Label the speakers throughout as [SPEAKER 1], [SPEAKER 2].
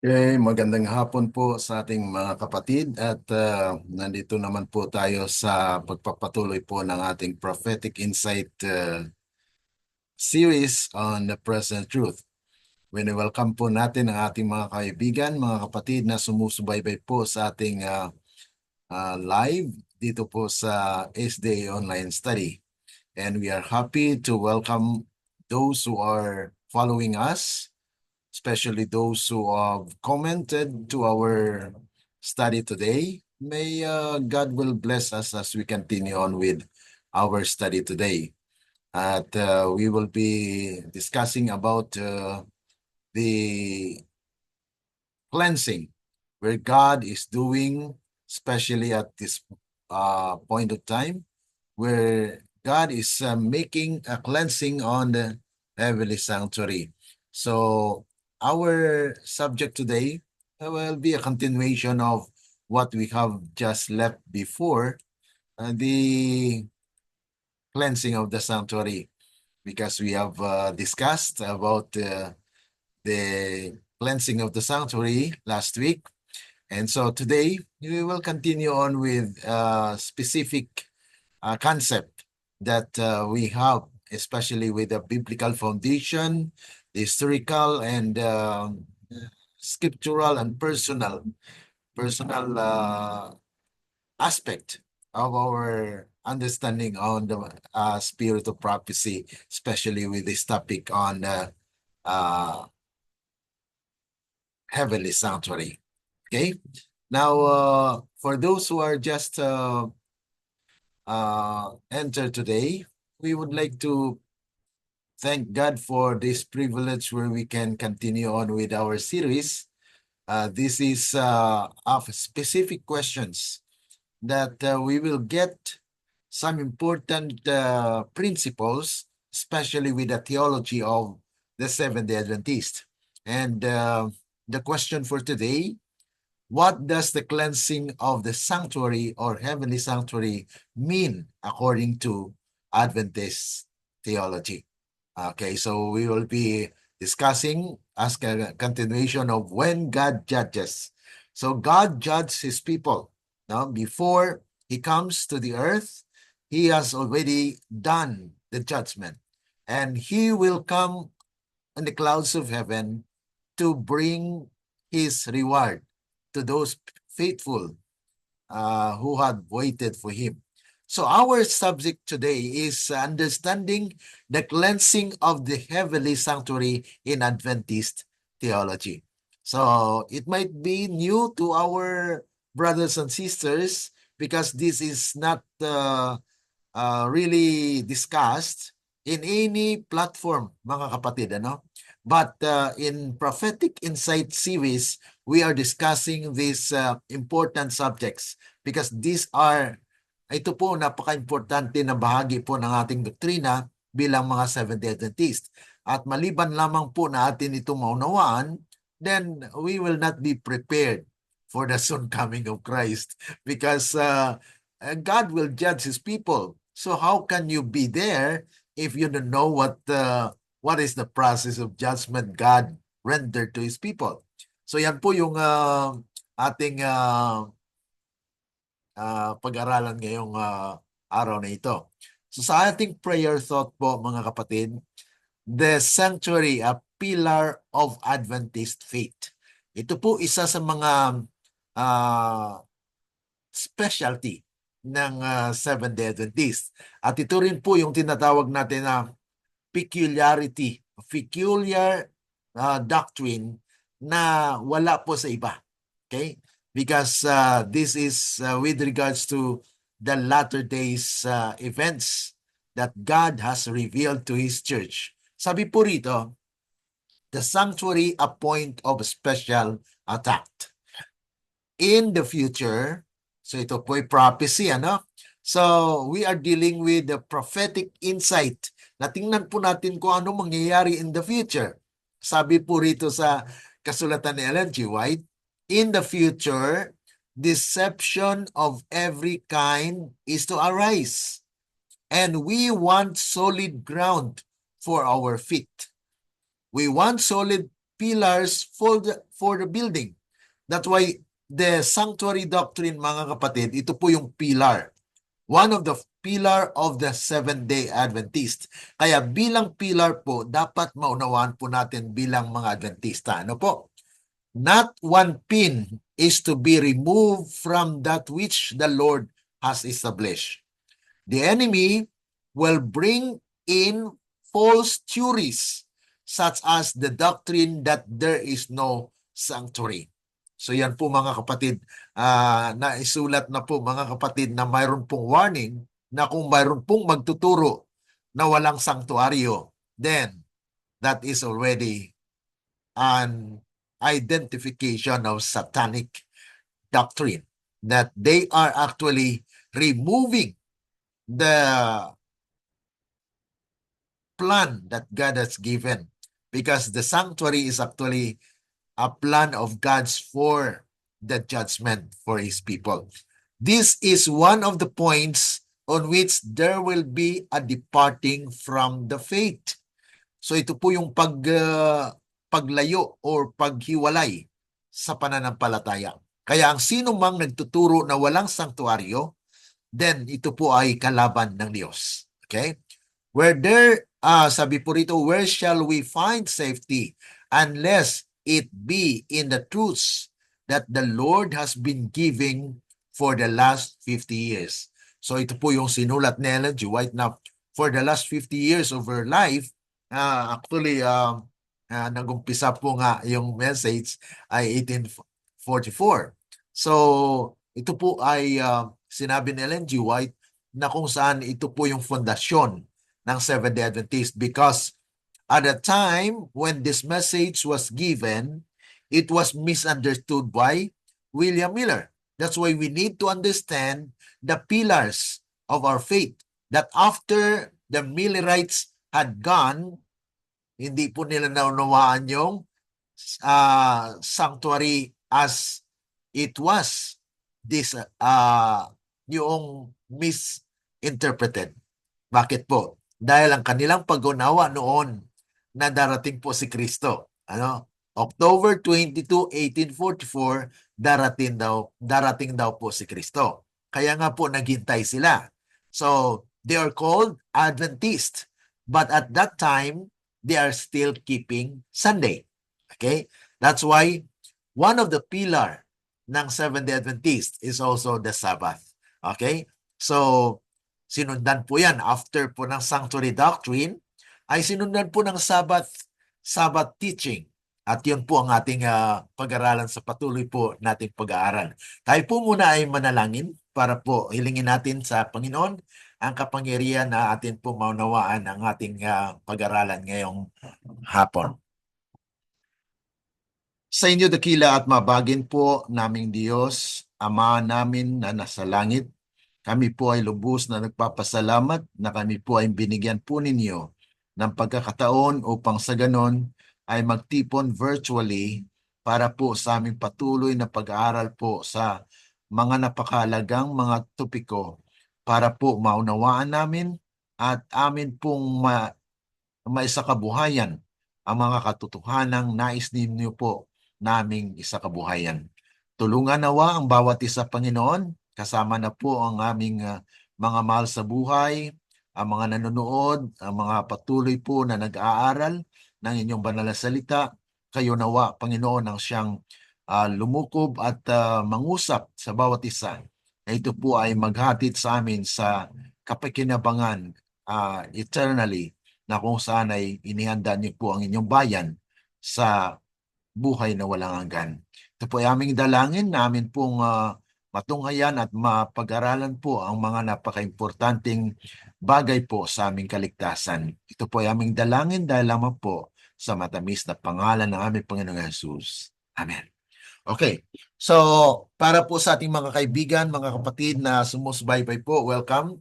[SPEAKER 1] Magandang hapon po sa ating mga kapatid at nandito naman po tayo sa pagpapatuloy po ng ating Prophetic Insight series on the present truth. Welcome po natin ang ating mga kaibigan, mga kapatid na sumusubaybay po sa ating live dito po sa SDA Online Study. And we are happy to welcome those who are following us, especially those who have commented to our study today. May God will bless us as we continue on with our study today. At we will be discussing about the cleansing, where God is doing, especially at this point of time, where God is making a cleansing on the heavenly sanctuary. So our subject today will be a continuation of what we have just left before, the cleansing of the sanctuary, because we have discussed about the cleansing of the sanctuary last week. And so today we will continue on with a specific concept that we have, especially with the biblical foundation, the historical and scriptural and personal aspect of our understanding on the spirit of prophecy, especially with this topic on uh, heavenly sanctuary. Okay. Now, for those who are just enter today, we would like to thank God for this privilege where we can continue on with our series. This is of specific questions that we will get some important principles, especially with the theology of the Seventh-day Adventist. And the question for today: what does the cleansing of the sanctuary or heavenly sanctuary mean according to Adventist theology? Okay, so we will be discussing as a continuation of when God judges. So God judges his people. Now, before he comes to the earth, he has already done the judgment. And he will come on the clouds of heaven to bring his reward to those faithful who had waited for him. So our subject today is understanding the cleansing of the heavenly sanctuary in Adventist theology. So it might be new to our brothers and sisters because this is not really discussed in any platform, mga kapatid, ano? But in Prophetic Insight series, we are discussing these important subjects because ito po, napaka-importante na bahagi po ng ating doktrina bilang mga Seventh-day Adventist. At maliban lamang po na atin ito maunawaan, then we will not be prepared for the soon coming of Christ because God will judge His people. So how can you be there if you don't know what is the process of judgment God rendered to His people? So yan po yung ating pag-aralan ngayong araw na ito. So sa ating prayer thought po mga kapatid, the sanctuary, a pillar of Adventist faith. Ito po isa sa mga specialty ng Seventh-day Adventist. At ito rin po yung tinatawag natin na peculiar doctrine na wala po sa iba. Okay? Because this is with regards to the latter days events that God has revealed to His church. Sabi po rito, the sanctuary a point of special attack. In the future, so ito po ay prophecy, ano? So we are dealing with the prophetic insight. Natingnan po natin kung ano mangyayari in the future. Sabi po rito sa kasulatan ni Ellen G. White, in the future, deception of every kind is to arise. And we want solid ground for our feet. We want solid pillars for the building. That's why the sanctuary doctrine, mga kapatid, ito po yung pillar. One of the pillar of the Seventh-day Adventist. Kaya bilang pillar po, dapat maunawaan po natin bilang mga Adventista. Ano po? Not one pin is to be removed from that which the Lord has established. The enemy will bring in false theories such as the doctrine that there is no sanctuary. So yan po mga kapatid, naisulat na po mga kapatid na mayroon pong warning na kung mayroon pong magtuturo na walang sanktuaryo, then that is already an identification of satanic doctrine, that they are actually removing the plan that God has given, because the sanctuary is actually a plan of God's for the judgment for His people. This is one of the points on which there will be a departing from the faith. So ito po yung paglayo or paghiwalay sa pananampalataya. Kaya ang sino mang nagtuturo na walang sanktuaryo, then ito po ay kalaban ng Diyos. Okay? Sabi po rito, where shall we find safety unless it be in the truths that the Lord has been giving for the last 50 years. So ito po yung sinulat ni Ellen G. White na for the last 50 years of her life, nag-umpisa po nga yung message ay 1844. So ito po ay sinabi ni Ellen G. White na kung saan ito po yung fondasyon ng Seventh-day Adventist, because at the time when this message was given, it was misunderstood by William Miller. That's why we need to understand the pillars of our faith, that after the Millerites had gone, hindi po nila naunawaan yung sanctuary as it was. Yung misinterpreted. Bakit po? Dahil ang kanilang pag-unawa noon na darating po si Kristo. October 22, 1844, darating daw po si Kristo. Kaya nga po naghintay sila. So, they are called Adventist. But at that time, they are still keeping Sunday. Okay? That's why one of the pillar ng Seventh-day Adventist is also the Sabbath. Okay? So, sinundan po yan. After po ng Sanctuary Doctrine, ay sinundan po ng Sabbath teaching. At yun po ang ating pag-aralan sa patuloy po nating pag-aaral. Tayo po muna ay manalangin para po hilingin natin sa Panginoon ang kapangyarihan na atin po maunawaan ang ating pag-aralan ngayong hapon. Sa inyo dakila at mabagin po naming Diyos, Ama namin na nasa langit, kami po ay lubos na nagpapasalamat na kami po ay binigyan po ninyo ng pagkakataon upang sa ganon ay magtipon virtually para po sa aming patuloy na pag-aaral po sa mga napakahalagang mga topiko para po maunawaan namin at amin pong maisakabuhayan ang mga katotohanang nais ninyo po naming isakabuhayan. Tulungan nawa ang bawat isa, Panginoon, kasama na po ang aming mga mahal sa buhay, ang mga nanonood, ang mga patuloy po na nag-aaral ng inyong banal na salita. Kayo nawa, Panginoon, ang siyang lumukob at mangusap sa bawat isa. Na ito po ay maghatid sa amin sa kapakinabangan eternally, na kung saan ay inihanda niyo po ang inyong bayan sa buhay na walang hanggan. Ito po ay aming dalangin, namin pong matunghayan at mapag-aralan po ang mga napaka-importanting bagay po sa aming kaligtasan. Ito po ay aming dalangin dahil lamang po sa matamis na pangalan ng aming Panginoong Jesus. Amen. Okay. So, para po sa ating mga kaibigan, mga kapatid na sumusubaybay po, welcome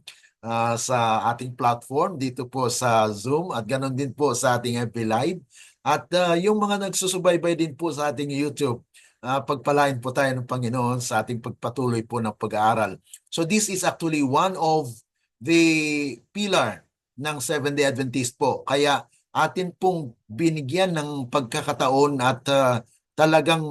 [SPEAKER 1] sa ating platform dito po sa Zoom at ganoon din po sa ating FB Live. At yung mga nagsusubaybay din po sa ating YouTube, pagpalain po tayo ng Panginoon sa ating pagpatuloy po ng pag-aaral. So this is actually one of the pillar ng Seventh-day Adventist po. Kaya atin pong binigyan ng pagkakataon at talagang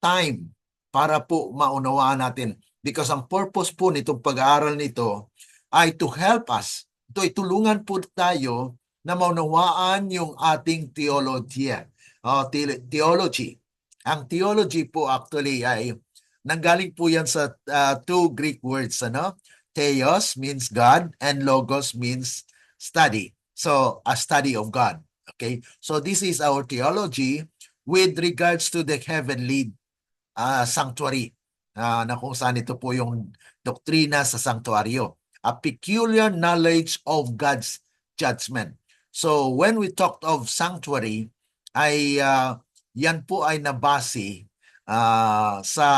[SPEAKER 1] time para po maunawaan natin. Because ang purpose po nitong pag-aaral nito ay to help us. Ito ay tulungan po tayo na maunawaan yung ating theology. Ang theology po actually ay nanggaling po yan sa two Greek words, ano? Theos means God and logos means study. So, a study of God. Okay? So, this is our theology with regards to the heavenly sanctuary, na kung saan ito po yung doktrina sa sanctuaryo. A peculiar knowledge of God's judgment. So when we talked of sanctuary, ay yan po ay nabase sa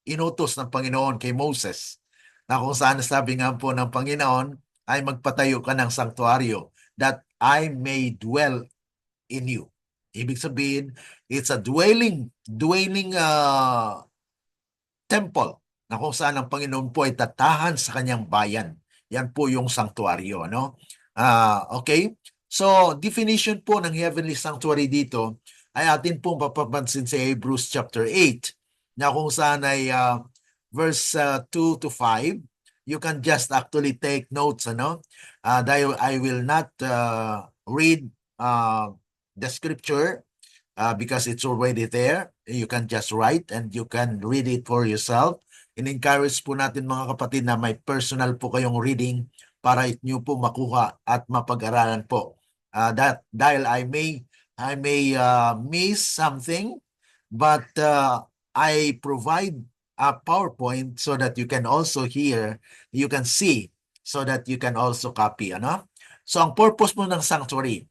[SPEAKER 1] inutos ng Panginoon kay Moses, na kung saan sabi nga po ng Panginoon ay magpatayo ka ng sanctuaryo that I may dwell in you. Ibig sabihin, it's a dwelling temple na kung saan ang Panginoon po ay tatahan sa kanyang bayan. Yan po yung sanctuaryo, no? Okay? So, definition po ng heavenly sanctuary dito ay atin pong papapansin sa Hebrews chapter 8 na kung saan ay verse 2 to 5. You can just actually take notes, ano? Dahil I will not read the scripture because it's already there. You can just write and you can read it for yourself. In-encourage po natin mga kapatid na may personal po kayong reading para inyo po makuha at mapag-aralan po. Dahil I may miss something, but I provide a PowerPoint so that you can also hear, you can see, so that you can also copy. Ano? So ang purpose mo ng sanctuary,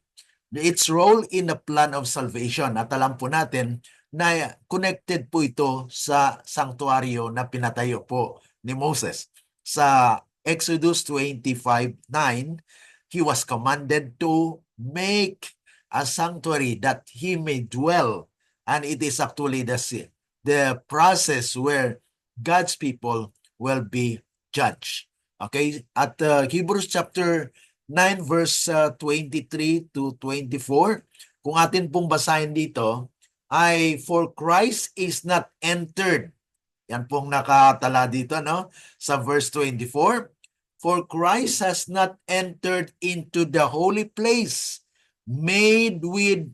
[SPEAKER 1] its role in the plan of salvation. At alam po natin na connected po ito sa sanctuaryo na pinatayo po ni Moses. Sa Exodus 25:9, he was commanded to make a sanctuary that he may dwell. And it is actually the process where God's people will be judged. Okay? At Hebrews chapter 9 verse 23 to 24, kung atin pong basahin dito, ay for Christ is not entered. Yan pong nakatala dito, no? Sa verse 24. For Christ has not entered into the holy place made with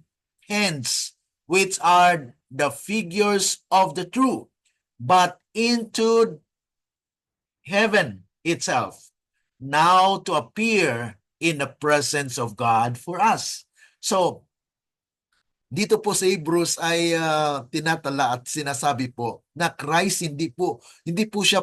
[SPEAKER 1] hands, which are the figures of the true, but into heaven itself, now to appear in the presence of God for us. So, dito po sa Hebrews ay tinatala at sinasabi po na Christ hindi po siya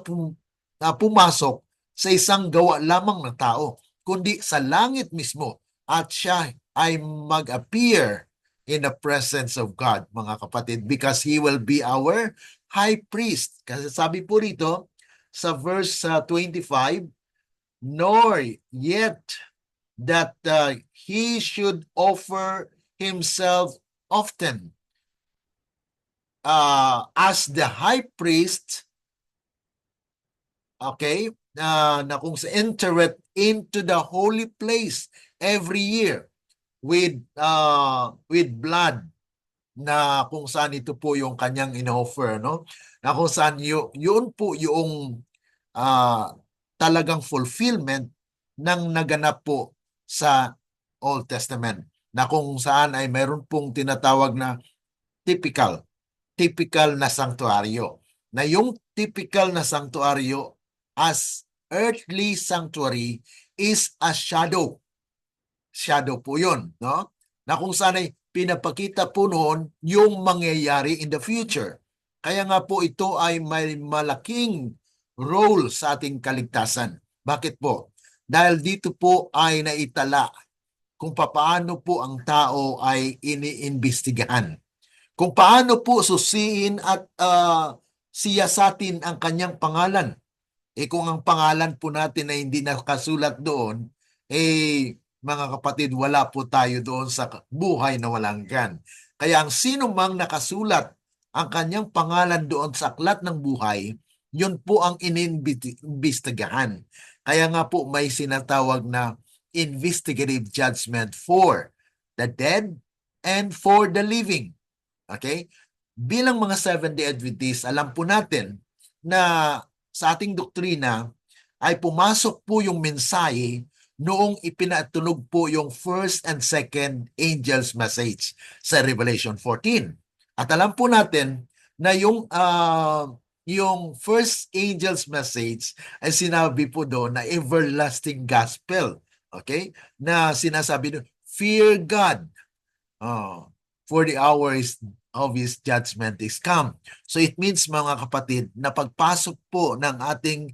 [SPEAKER 1] pumasok sa isang gawa lamang ng tao, kundi sa langit mismo, at siya ay mag-appear in the presence of God, mga kapatid, because He will be our high priest. Kasi sabi po rito sa verse 25, nor yet that he should offer himself often as the high priest, okay, na kung sa entereth into the holy place every year with blood, na kung saan ito po yung kanyang in-offer, no? Na kung saan yun po yung talagang fulfillment ng naganap po sa Old Testament, na kung saan ay mayroon pong tinatawag na typical na sanctuaryo. Na yung typical na sanctuaryo as earthly sanctuary is a shadow. Shadow po yun, no? Na kung saan ay pinapakita po noon yung mangyayari in the future. Kaya nga po ito ay may malaking role sa ating kaligtasan. Bakit po? Dahil dito po ay naitala kung paano po ang tao ay iniimbestigahan. Kung paano po susiin at siyasatin ang kanyang pangalan. Kung ang pangalan po natin ay hindi nakasulat doon, mga kapatid, wala po tayo doon sa buhay na walang hanggan. Kaya ang sino mang nakasulat ang kanyang pangalan doon sa aklat ng buhay, yun po ang iniimbestigahan. Kaya nga po may sinatawag na investigative judgment for the dead, and for the living. Okay? Bilang mga Seventh-day Adventists, alam po natin na sa ating doktrina ay pumasok po yung mensahe noong ipinatunog po yung first and second angel's message sa Revelation 14. At alam po natin na yung first angel's message ay sinabi po doon na everlasting gospel. Okay? Na sinasabi doon, fear God. For the hour of His judgment is come. So it means mga kapatid na pagpasok po ng ating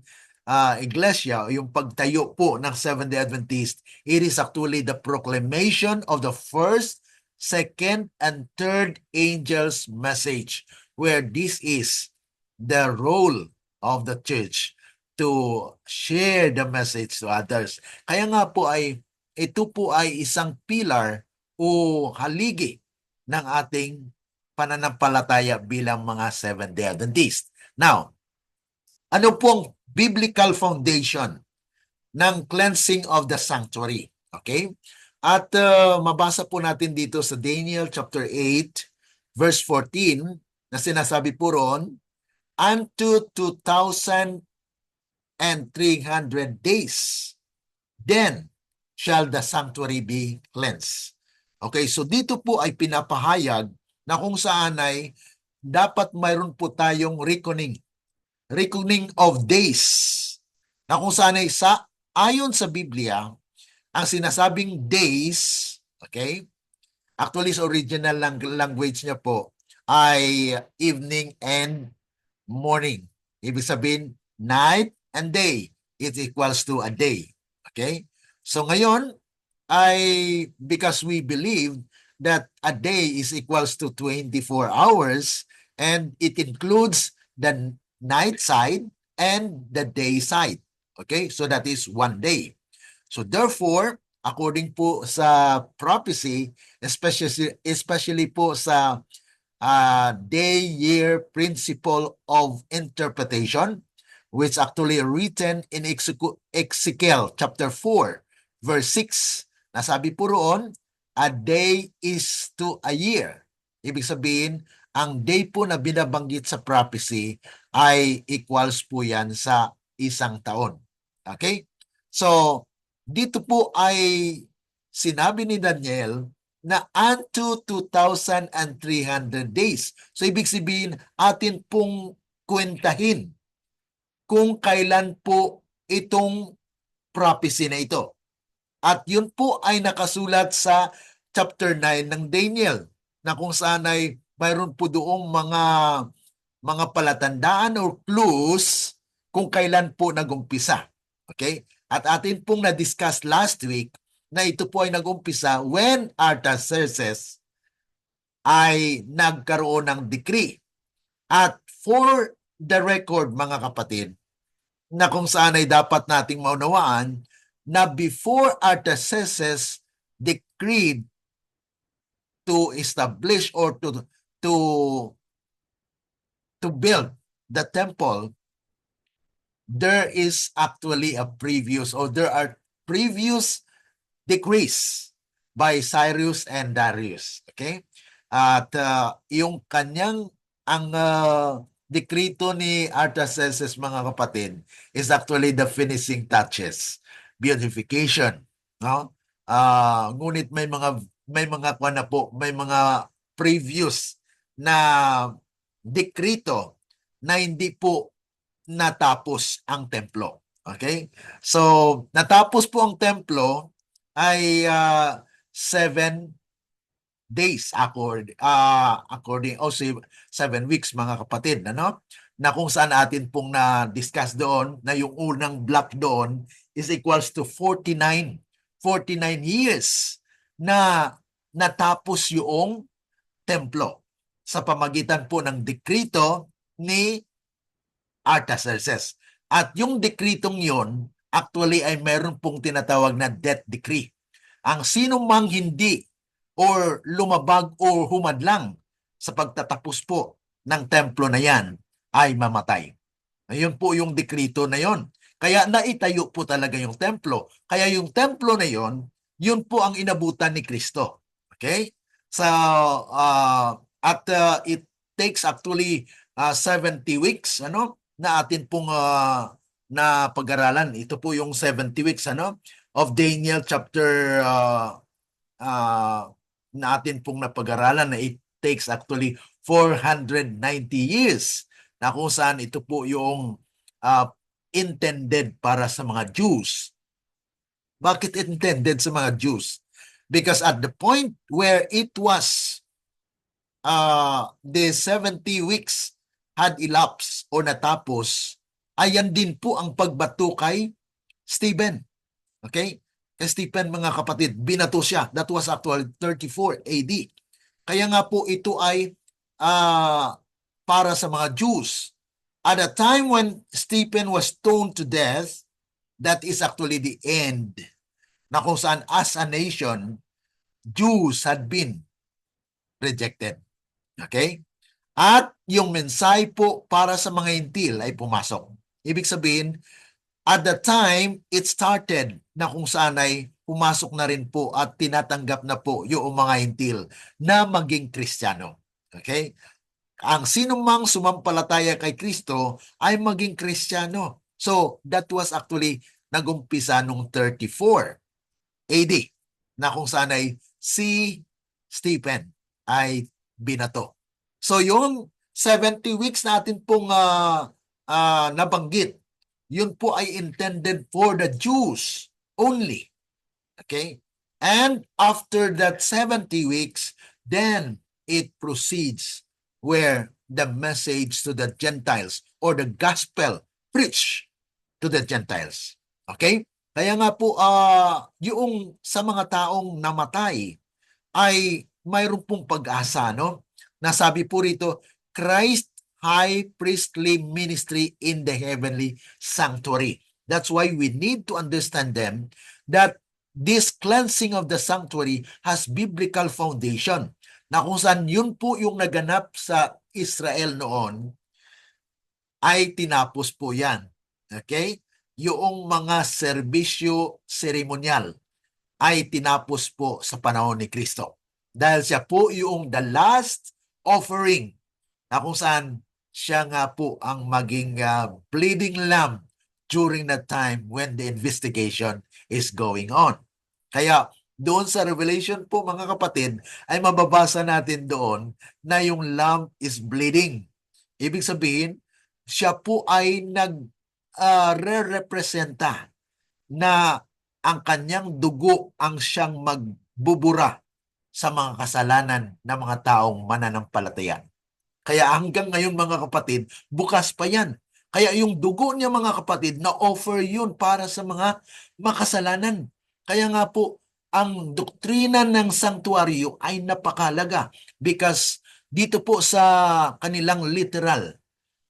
[SPEAKER 1] iglesia, yung pagtayo po ng Seventh-day Adventist, it is actually the proclamation of the first, second, and third angel's message, where this is the role of the church to share the message to others. Kaya nga po ito po ay isang pillar o haligi ng ating pananampalataya bilang mga Seventh-day Adventist. Now, ano pong biblical foundation ng cleansing of the sanctuary? Okay? At mabasa po natin dito sa Daniel chapter 8, verse 14, na sinasabi po ron, unto 2,300 days, then shall the sanctuary be cleansed. Okay, so dito po ay pinapahayag na kung saan ay dapat mayroon po tayong reckoning of days, na kung saan ay ayon sa Biblia, ang sinasabing days, okay, actually sa original language niya po ay evening and morning. Ibig sabihin, night and day is equals to a day. Okay? So ngayon, because we believe that a day is equals to 24 hours and it includes the night side and the day side. Okay? So that is one day. So therefore, according po sa prophecy, especially po sa day-year principle of interpretation, which actually written in Ezekiel chapter 4, verse 6. Nasabi po roon, a day is to a year. Ibig sabihin, ang day po na binabanggit sa prophecy ay equals po yan sa isang taon. Okay? So, dito po ay sinabi ni Daniel na unto 2,300 days. So, ibig sabihin, atin pong kwentahin kung kailan po itong prophecy na ito. At yun po ay nakasulat sa chapter 9 ng Daniel, na kung saan ay mayroon po doong mga palatandaan or clues kung kailan po nagumpisa. Okay? At atin pong na-discuss last week na ito po ay nagumpisa when Artaxerxes ay nagkaroon ng decree. At for the record, mga kapatid, na kung saan ay dapat nating maunawaan na before Artaxerxes decreed to establish or to build the temple, there is actually a previous, or there are previous decrees by Cyrus and Darius. Okay? At yung ang dekrito ni Artaxerxes, mga kapatid, is actually the finishing touches, beautification, no? Ngunit may mga previous na dekrito na hindi po natapos ang templo. Okay? So, natapos po ang templo ay 7 days according 7 weeks, mga kapatid, ano? Na kung saan atin pong na-discuss doon na yung unang block doon is equals to 49 years na natapos yung templo sa pamagitan po ng dekrito ni Artaxerxes. At yung dekritong yon actually ay meron pong tinatawag na death decree. Ang sino mang hindi or lumabag o humadlang sa pagtatapos po ng templo na yan ay mamatay. Ayun po yung dekrito na yon. Kaya naitayo po talaga yung templo. Kaya yung templo na yon, yun po ang inabutan ni Kristo. Okay? So, it takes actually 70 weeks, na atin pong na pag-aralan. Ito po yung 70 weeks, of Daniel chapter na atin pong napag-aralan na it takes actually 490 years na kung saan ito po yung intended para sa mga Jews. Bakit intended sa mga Jews? Because at the point where it was the 70 weeks had elapsed o natapos, ayan din po ang pagbato kay Stephen. Okay? Kay Stephen, mga kapatid, binato siya. That was actually 34 AD. Kaya nga po ito ay para sa mga Jews. At the time when Stephen was stoned to death, that is actually the end na kung saan as a nation, Jews had been rejected. Okay? At yung mensahe po para sa mga Hintil ay pumasok. Ibig sabihin, at the time, it started na kung saan ay pumasok na rin po at tinatanggap na po yung mga Hintil na maging Kristiyano. Okay? Ang sinumang sumampalataya kay Kristo ay maging Kristiyano. So, that was actually nagumpisa nung 34 AD na kung saan ay si Stephen ay binato. So, yung 70 weeks natin pong nabanggit, yun po ay intended for the Jews only. Okay? And after that 70 weeks, then it proceeds where the message to the Gentiles or the gospel preached to the Gentiles. Okay? Kaya nga po, yung sa mga taong namatay ay mayroon pong pag-asa, no? Nasabi po rito, Christ high priestly ministry in the heavenly sanctuary. That's why we need to understand them that this cleansing of the sanctuary has biblical foundation. Na kung saan yun po yung naganap sa Israel noon, ay tinapos po yan. Okay? Yung mga serbisyo seremonyal ay tinapos po sa panahon ni Kristo. Dahil siya po yung the last offering na kung saan siya nga po ang maging bleeding lamb during the time when the investigation is going on. Kaya doon sa Revelation po, mga kapatid, ay mababasa natin doon na yung lamb is bleeding. Ibig sabihin, siya po ay re-representa na ang kanyang dugo ang siyang magbubura sa mga kasalanan ng mga taong mananampalataya. Kaya hanggang ngayon, mga kapatid, bukas pa yan. Kaya yung dugo niya, mga kapatid, na-offer yun para sa mga makasalanan. Kaya nga po, ang doktrina ng sanktuaryo ay napakalaga because dito po sa kanilang literal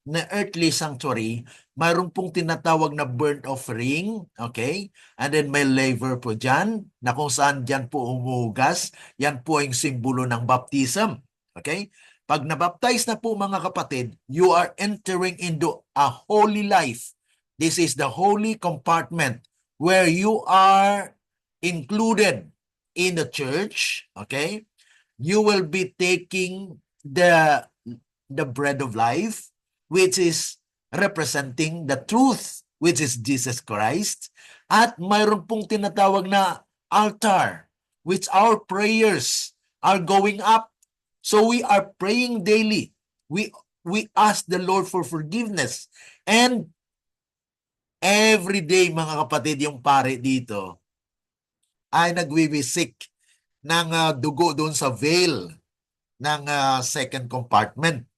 [SPEAKER 1] na earthly sanctuary, mayroon pong tinatawag na burnt offering, okay? And then may laver po dyan, na kung saan dyan po umuhugas, yan po yung simbolo ng baptism, okay? Pag nabaptize na po, mga kapatid, you are entering into a holy life. This is the holy compartment where you are included in the church, okay? You will be taking the bread of life, which is representing the truth, which is Jesus Christ. At mayroon pong tinatawag na altar, which our prayers are going up. So we are praying daily. We ask the Lord for forgiveness. And every day, mga kapatid, yung pare dito ay nagwiwisik ng dugo doon sa veil ng second compartment.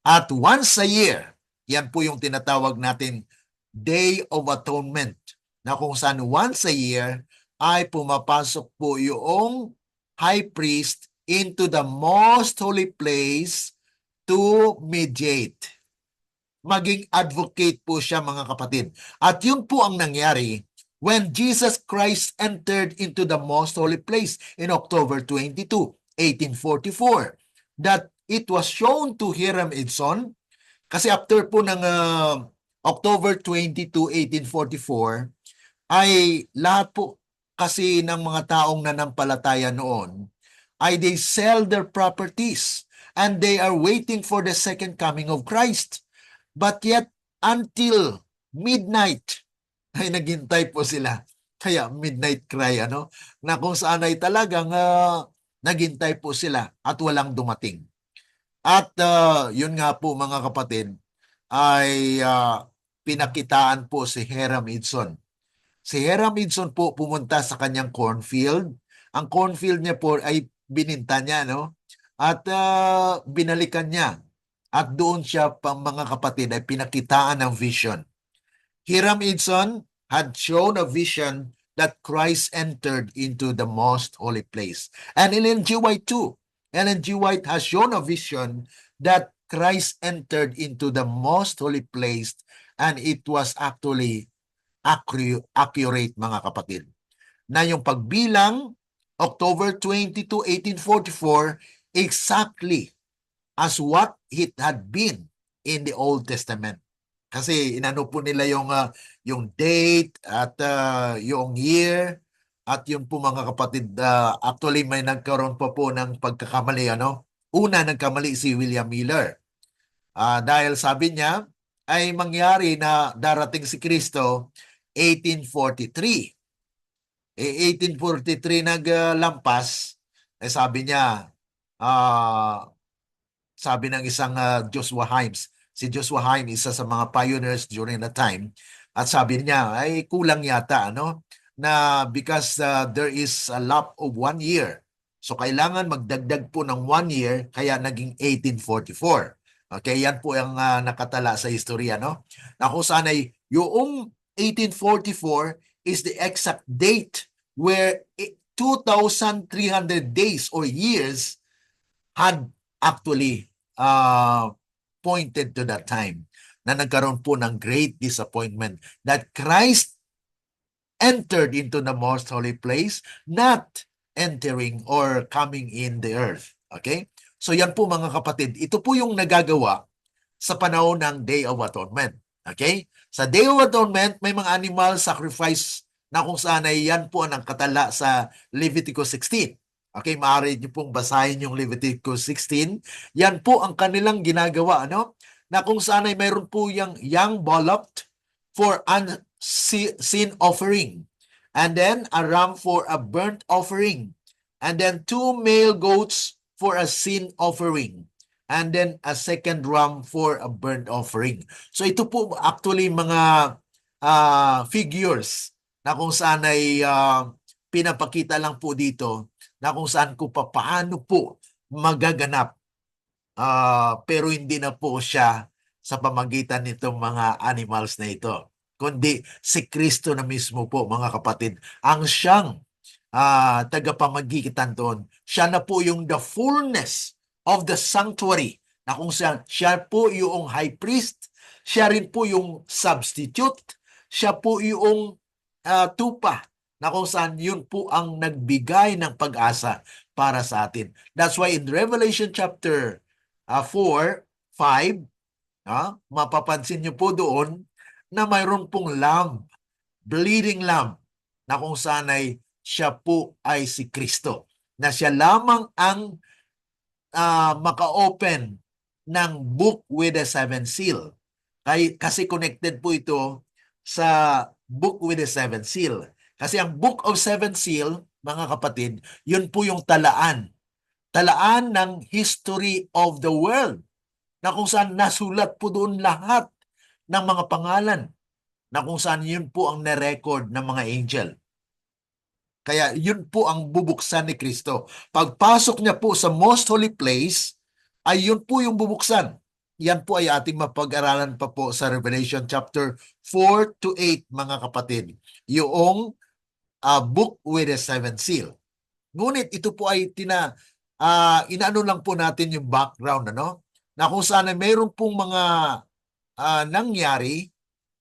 [SPEAKER 1] At once a year, yan po yung tinatawag natin Day of Atonement, na kung saan once a year ay pumapasok po yung high priest into the most holy place to mediate. Maging advocate po siya, mga kapatid. At yun po ang nangyari when Jesus Christ entered into the most holy place in October 22, 1844. That it was shown to Hiram Edson kasi after po ng October 22, 1844 ay lahat po kasi ng mga taong nanampalataya noon ay they sell their properties and they are waiting for the second coming of Christ. But yet, until midnight, ay naghintay po sila. Kaya midnight cry, na kung saan ay talagang naghintay po sila at walang dumating. At yun nga po mga kapatid, ay pinakitaan po si Hiram Edson. Si Hiram Edson po pumunta sa kanyang cornfield. Ang cornfield niya po ay bininta niya, no? At binalikan niya. At doon siya, mga kapatid, ay pinakitaan ng vision. Hiram Edson had shown a vision that Christ entered into the most holy place. And Ellen G. White too. Ellen G. White has shown a vision that Christ entered into the most holy place, and it was actually accurate, mga kapatid. Na yung pagbilang, October 22, 1844, exactly as what it had been in the Old Testament. Kasi inano po nila yung date at yung year at yung po mga kapatid, actually may nagkaroon pa po ng pagkakamali. Una, nagkamali si William Miller. Dahil sabi niya ay mangyari na darating si Kristo 1843. 1843 naglampas, sabi niya, sabi ng isang Joshua Himes. Si Joshua Himes, isa sa mga pioneers during that time. At sabi niya, ay kulang yata, na because there is a lapse of 1 year. So kailangan magdagdag po ng 1 year, kaya naging 1844. Okay, yan po ang nakatala sa istorya, na kung saan ay yung 1844 is the exact date where 2,300 days or years had actually pointed to that time na nagkaroon po ng great disappointment that Christ entered into the most holy place, not entering or coming in the earth. Okay? So yan po mga kapatid, ito po yung nagagawa sa panahon ng Day of Atonement. Okay? Sa Day of Atonement, may mga animal sacrifice na kung saan ay yan po ang katala sa Leviticus 16. Okay, maaari niyo pong basahin yung Leviticus 16. Yan po ang kanilang ginagawa, na kung saan ay mayroon po yung young bullock for sin offering. And then a ram for a burnt offering. And then 2 male goats for a sin offering. And then a second ram for a burnt offering. So ito po actually mga figures na kung saan ay pinapakita lang po dito na kung saan ko paano po magaganap. Pero hindi na po siya sa pamagitan nitong mga animals na ito, kundi si Kristo na mismo po, mga kapatid, ang siyang tagapamagitan doon. Siya na po yung the fullness of the sanctuary, na kung siya po yung high priest, siya rin po yung substitute, siya po yung tupa, na kung saan yun po ang nagbigay ng pag-asa para sa atin. That's why in Revelation chapter 4, 5, mapapansin niyo po doon na mayroon pong lamb, bleeding lamb, na kung saan ay siya po ay si Kristo. Na siya lamang ang maka-open ng book with the 7 seal. Kasi connected po ito sa book with the 7 seal. Kasi ang book of 7 seal, mga kapatid, yun po yung talaan. Talaan ng history of the world, na kung saan nasulat po doon lahat ng mga pangalan, na kung saan yun po ang na-record ng mga angel. Kaya yun po ang bubuksan ni Kristo. Pagpasok niya po sa most holy place, ay yun po yung bubuksan. Yan po ay ating mapag-aralan pa po sa Revelation chapter 4 to 8, mga kapatid. Yung book with the 7 seal. Ngunit ito po ay inaano lang po natin yung background, na kung saan ay mayroon pong mga nangyari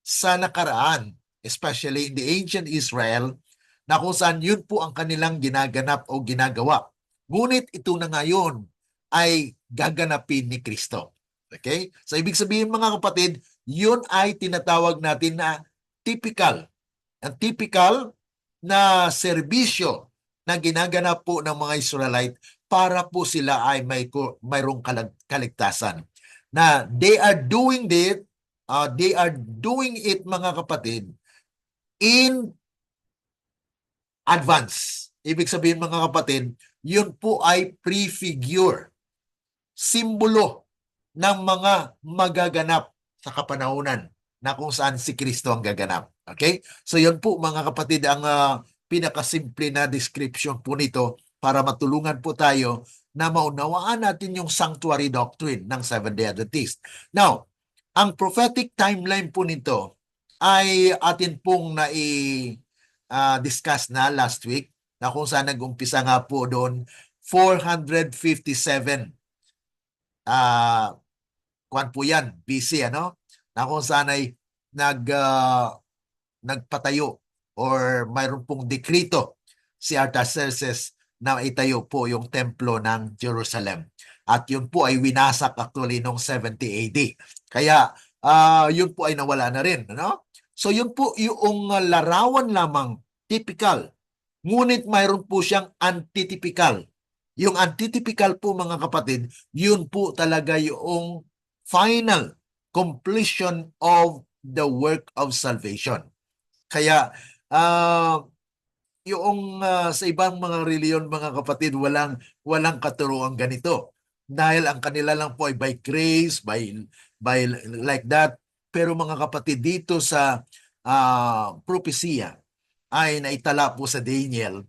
[SPEAKER 1] sa nakaraan, especially in the ancient Israel, na kung saan yun po ang kanilang ginaganap o ginagawa. Ngunit ito na ngayon ay gaganapin ni Kristo. Okay? So ibig sabihin, mga kapatid, yun ay tinatawag natin na typical. Ang typical na serbisyo na ginaganap po ng mga Israelite para po sila ay mayroong kaligtasan. Na they are doing it mga kapatid in advance. Ibig sabihin mga kapatid, yun po ay prefigure, simbolo ng mga magaganap sa kapanahunan na kung saan si Kristo ang gaganap. Okay? So yun po mga kapatid ang pinakasimple na description po nito para matulungan po tayo na maunawaan natin yung sanctuary doctrine ng Seventh-day Adventist. Now, ang prophetic timeline po nito ay atin pong discuss na last week na kung saan nag-umpisa nga po doon 457 kuwan po yan, BC, ano? Na kung saan ay nagpatayo or mayroon pong dekrito si Artaxerxes na itayo po yung templo ng Jerusalem. At yun po ay winasak actually noong 70 AD. Kaya yun po ay nawala na rin. No? So yun po yung larawan lamang, typical. Ngunit mayroon po siyang antitypical. Yung antitypical po mga kapatid, yun po talaga yung final completion of the work of salvation. Kaya sa ibang mga reliyon mga kapatid, walang katuruan ganito. Dahil ang kanila lang po ay by grace, by like that. Pero mga kapatid, dito sa propesya ay naitala po sa Daniel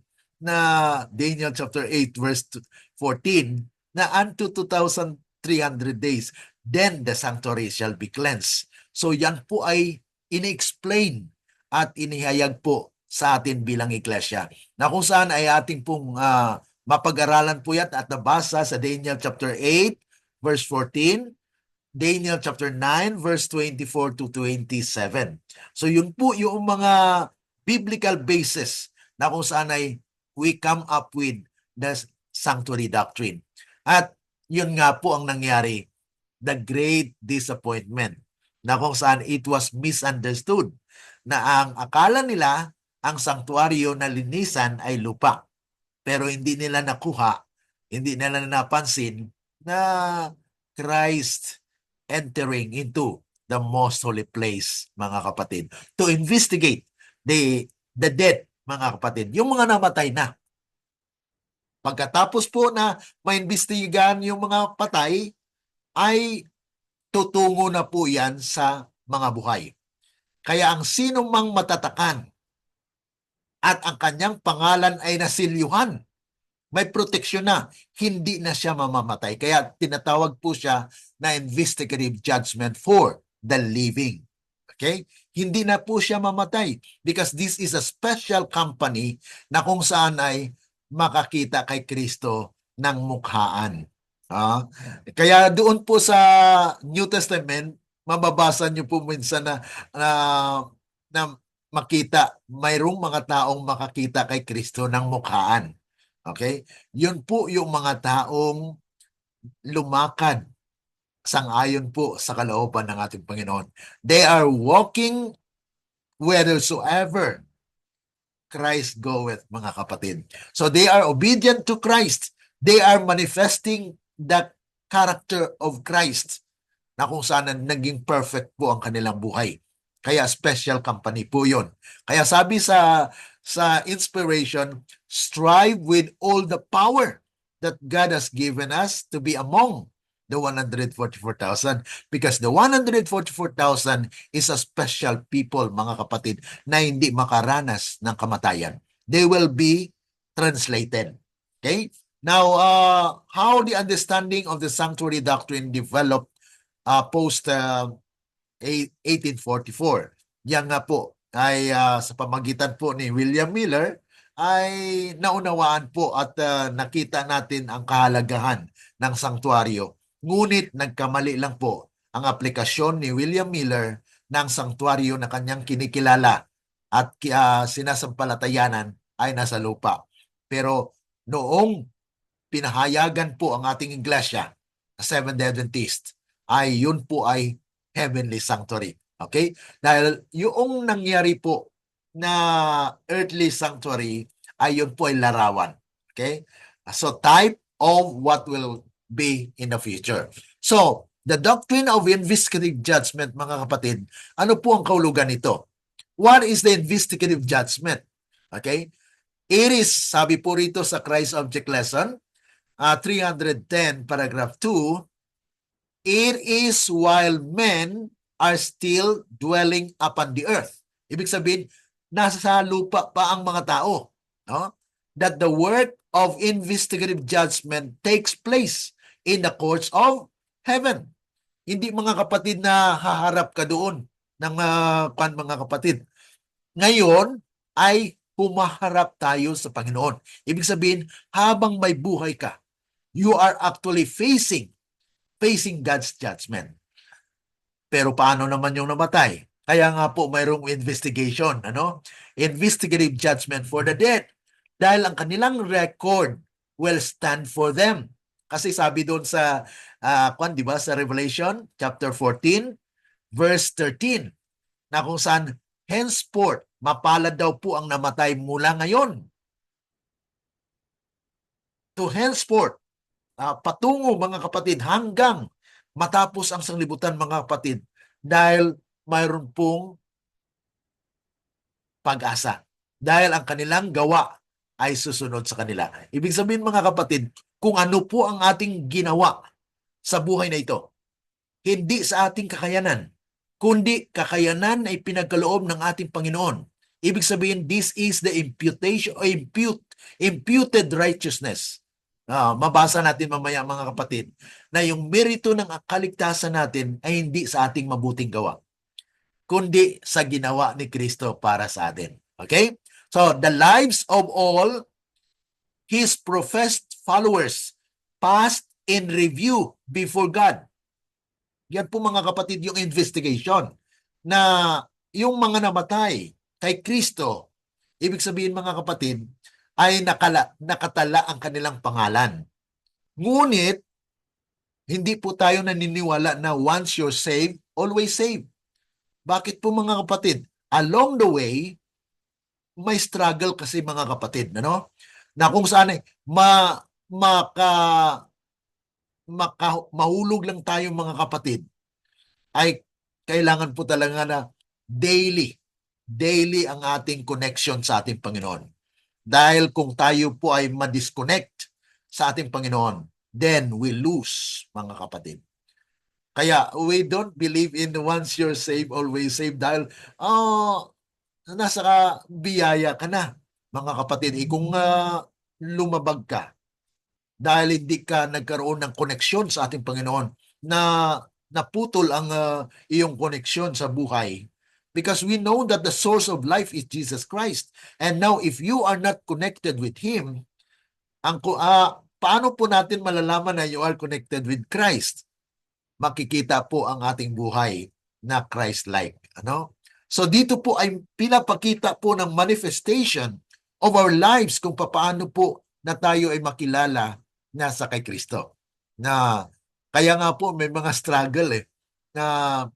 [SPEAKER 1] chapter 8 verse 14 na unto 2,300 days then the sanctuary shall be cleansed. So yan po ay in-explain at inihayag po sa atin bilang iglesia na kung saan ay ating pong mapag-aralan po yan at nabasa sa Daniel chapter 8 verse 14, Daniel chapter 9 verse 24 to 27. So yun po yung mga biblical basis na kung saan ay we come up with the sanctuary doctrine. At yun nga po ang nangyari, the great disappointment, na kung saan it was misunderstood na ang akala nila ang sanktuaryo na linisan ay lupa. Pero hindi nila nakuha, hindi nila napansin na Christ entering into the most holy place, mga kapatid, to investigate the dead, mga kapatid, yung mga namatay na. Pagkatapos po na maimbestigahan yung mga patay, ay tutungo na po yan sa mga buhay. Kaya ang sino mang matatakan at ang kanyang pangalan ay nasilyuhan, may proteksyon na, hindi na siya mamamatay. Kaya tinatawag po siya na investigative judgment for the living. Okay? Hindi na po siya mamatay because this is a special company na kung saan ay makakita kay Kristo ng mukhaan. Kaya doon po sa New Testament, mababasa niyo po minsan na makita, mayroong mga taong makakita kay Kristo ng mukhaan. Okay? Yun po yung mga taong lumakad sang-ayon po sa kalooban ng ating Panginoon. They are walking whithersoever Christ goeth, mga kapatid. So they are obedient to Christ. They are manifesting the character of Christ na kung saan naging perfect po ang kanilang buhay. Kaya special company po yun. Kaya sabi sa inspiration, strive with all the power that God has given us to be among the 144,000 because the 144,000 is a special people, mga kapatid, na hindi makaranas ng kamatayan. They will be translated. Okay? Now, how the understanding of the sanctuary doctrine developed post 1844. Yan nga po ay sa pamagitan po ni William Miller ay naunawaan po at nakita natin ang kahalagahan ng sanktuaryo. Ngunit nagkamali lang po ang aplikasyon ni William Miller ng sanktuaryo na kanyang kinikilala at sinasampalatayanan ay nasa lupa. Pero noong pinahayagan po ang ating iglesia, Seventh-day Adventist, ay yun po ay heavenly sanctuary. Okay? Dahil yung nangyari po na earthly sanctuary ay yun po ay larawan. Okay? So type of what will be in the future. So, the doctrine of investigative judgment, mga kapatid, ano po ang kahulugan nito? What is the investigative judgment? Okay? It is, sabi po rito sa Christ Object Lesson, 310, paragraph 2, it is while men are still dwelling upon the earth. Ibig sabihin, nasa lupa pa ang mga tao. No? That the work of investigative judgment takes place in the courts of heaven. Hindi mga kapatid na haharap ka doon ng mga kapatid. Ngayon ay humaharap tayo sa Panginoon. Ibig sabihin, habang may buhay ka, you are actually facing God's judgment. Pero paano naman yung namatay? Kaya nga po mayroong investigation, investigative judgment for the dead. Dahil ang kanilang record will stand for them. Kasi sabi doon sa di ba, sa Revelation chapter 14 verse 13 na kung saan henceforth mapalad daw po ang namatay mula ngayon to henceforth, patungo mga kapatid hanggang matapos ang sanglibutan mga kapatid, dahil mayroon pong pag-asa. Dahil ang kanilang gawa ay susunod sa kanila. Ibig sabihin mga kapatid, kung ano po ang ating ginawa sa buhay na ito, hindi sa ating kakayanan, kundi kakayanan ay pinagkaloob ng ating Panginoon. Ibig sabihin, this is the imputed righteousness. Mabasa natin mamaya mga kapatid na yung merito ng kaligtasan natin ay hindi sa ating mabuting gawa, kundi sa ginawa ni Kristo para sa atin. Okay? So, the lives of all His professed followers passed in review before God. Yan po mga kapatid yung investigation na yung mga namatay kay Kristo, ibig sabihin mga kapatid, ay nakatala ang kanilang pangalan. Ngunit, hindi po tayo naniniwala na once you're saved, always saved. Bakit po mga kapatid? Along the way, may struggle kasi mga kapatid, na kung saan mahulog lang tayo mga kapatid, ay kailangan po talaga na daily ang ating connection sa ating Panginoon. Dahil kung tayo po ay ma-disconnect sa ating Panginoon, then we lose, mga kapatid. Kaya we don't believe in once you're saved, always saved, dahil nasa biyaya ka na, mga kapatid. Kung lumabag ka, dahil hindi ka nagkaroon ng koneksyon sa ating Panginoon, na naputol ang iyong koneksyon sa buhay, because we know that the source of life is Jesus Christ. And now, if you are not connected with Him, paano po natin malalaman na you are connected with Christ? Makikita po ang ating buhay na Christ-like. So dito po ay pinapakita po ng manifestation of our lives kung paano po na tayo ay makilala na sa kay Kristo. Na kaya nga po may mga struggle na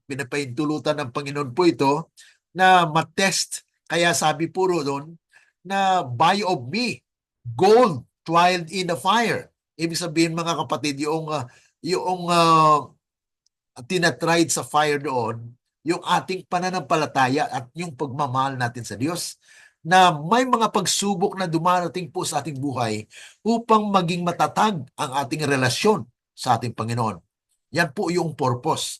[SPEAKER 1] pinapahintulutan ng Panginoon po ito na matest. Kaya sabi po doon na buy of me gold tried in the fire. Ibig sabihin mga kapatid, yung tinatried sa fire doon, yung ating pananampalataya at yung pagmamahal natin sa Diyos, na may mga pagsubok na dumarating po sa ating buhay upang maging matatag ang ating relasyon sa ating Panginoon. Yan po yung purpose.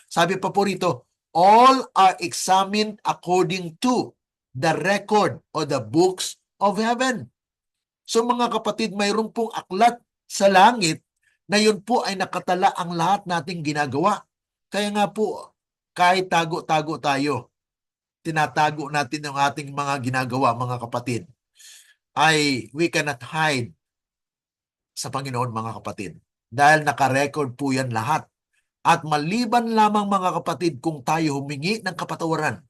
[SPEAKER 1] Sabi pa po rito, all are examined according to the record or the books of heaven. So mga kapatid, mayroon pong aklat sa langit na yun po ay nakatala ang lahat nating ginagawa. Kaya nga po, kahit tago-tago tayo, tinatago natin ang ating mga ginagawa, mga kapatid, ay we cannot hide sa Panginoon, mga kapatid. Dahil nakarecord po yan lahat. At maliban lamang, mga kapatid, kung tayo humingi ng kapatawaran.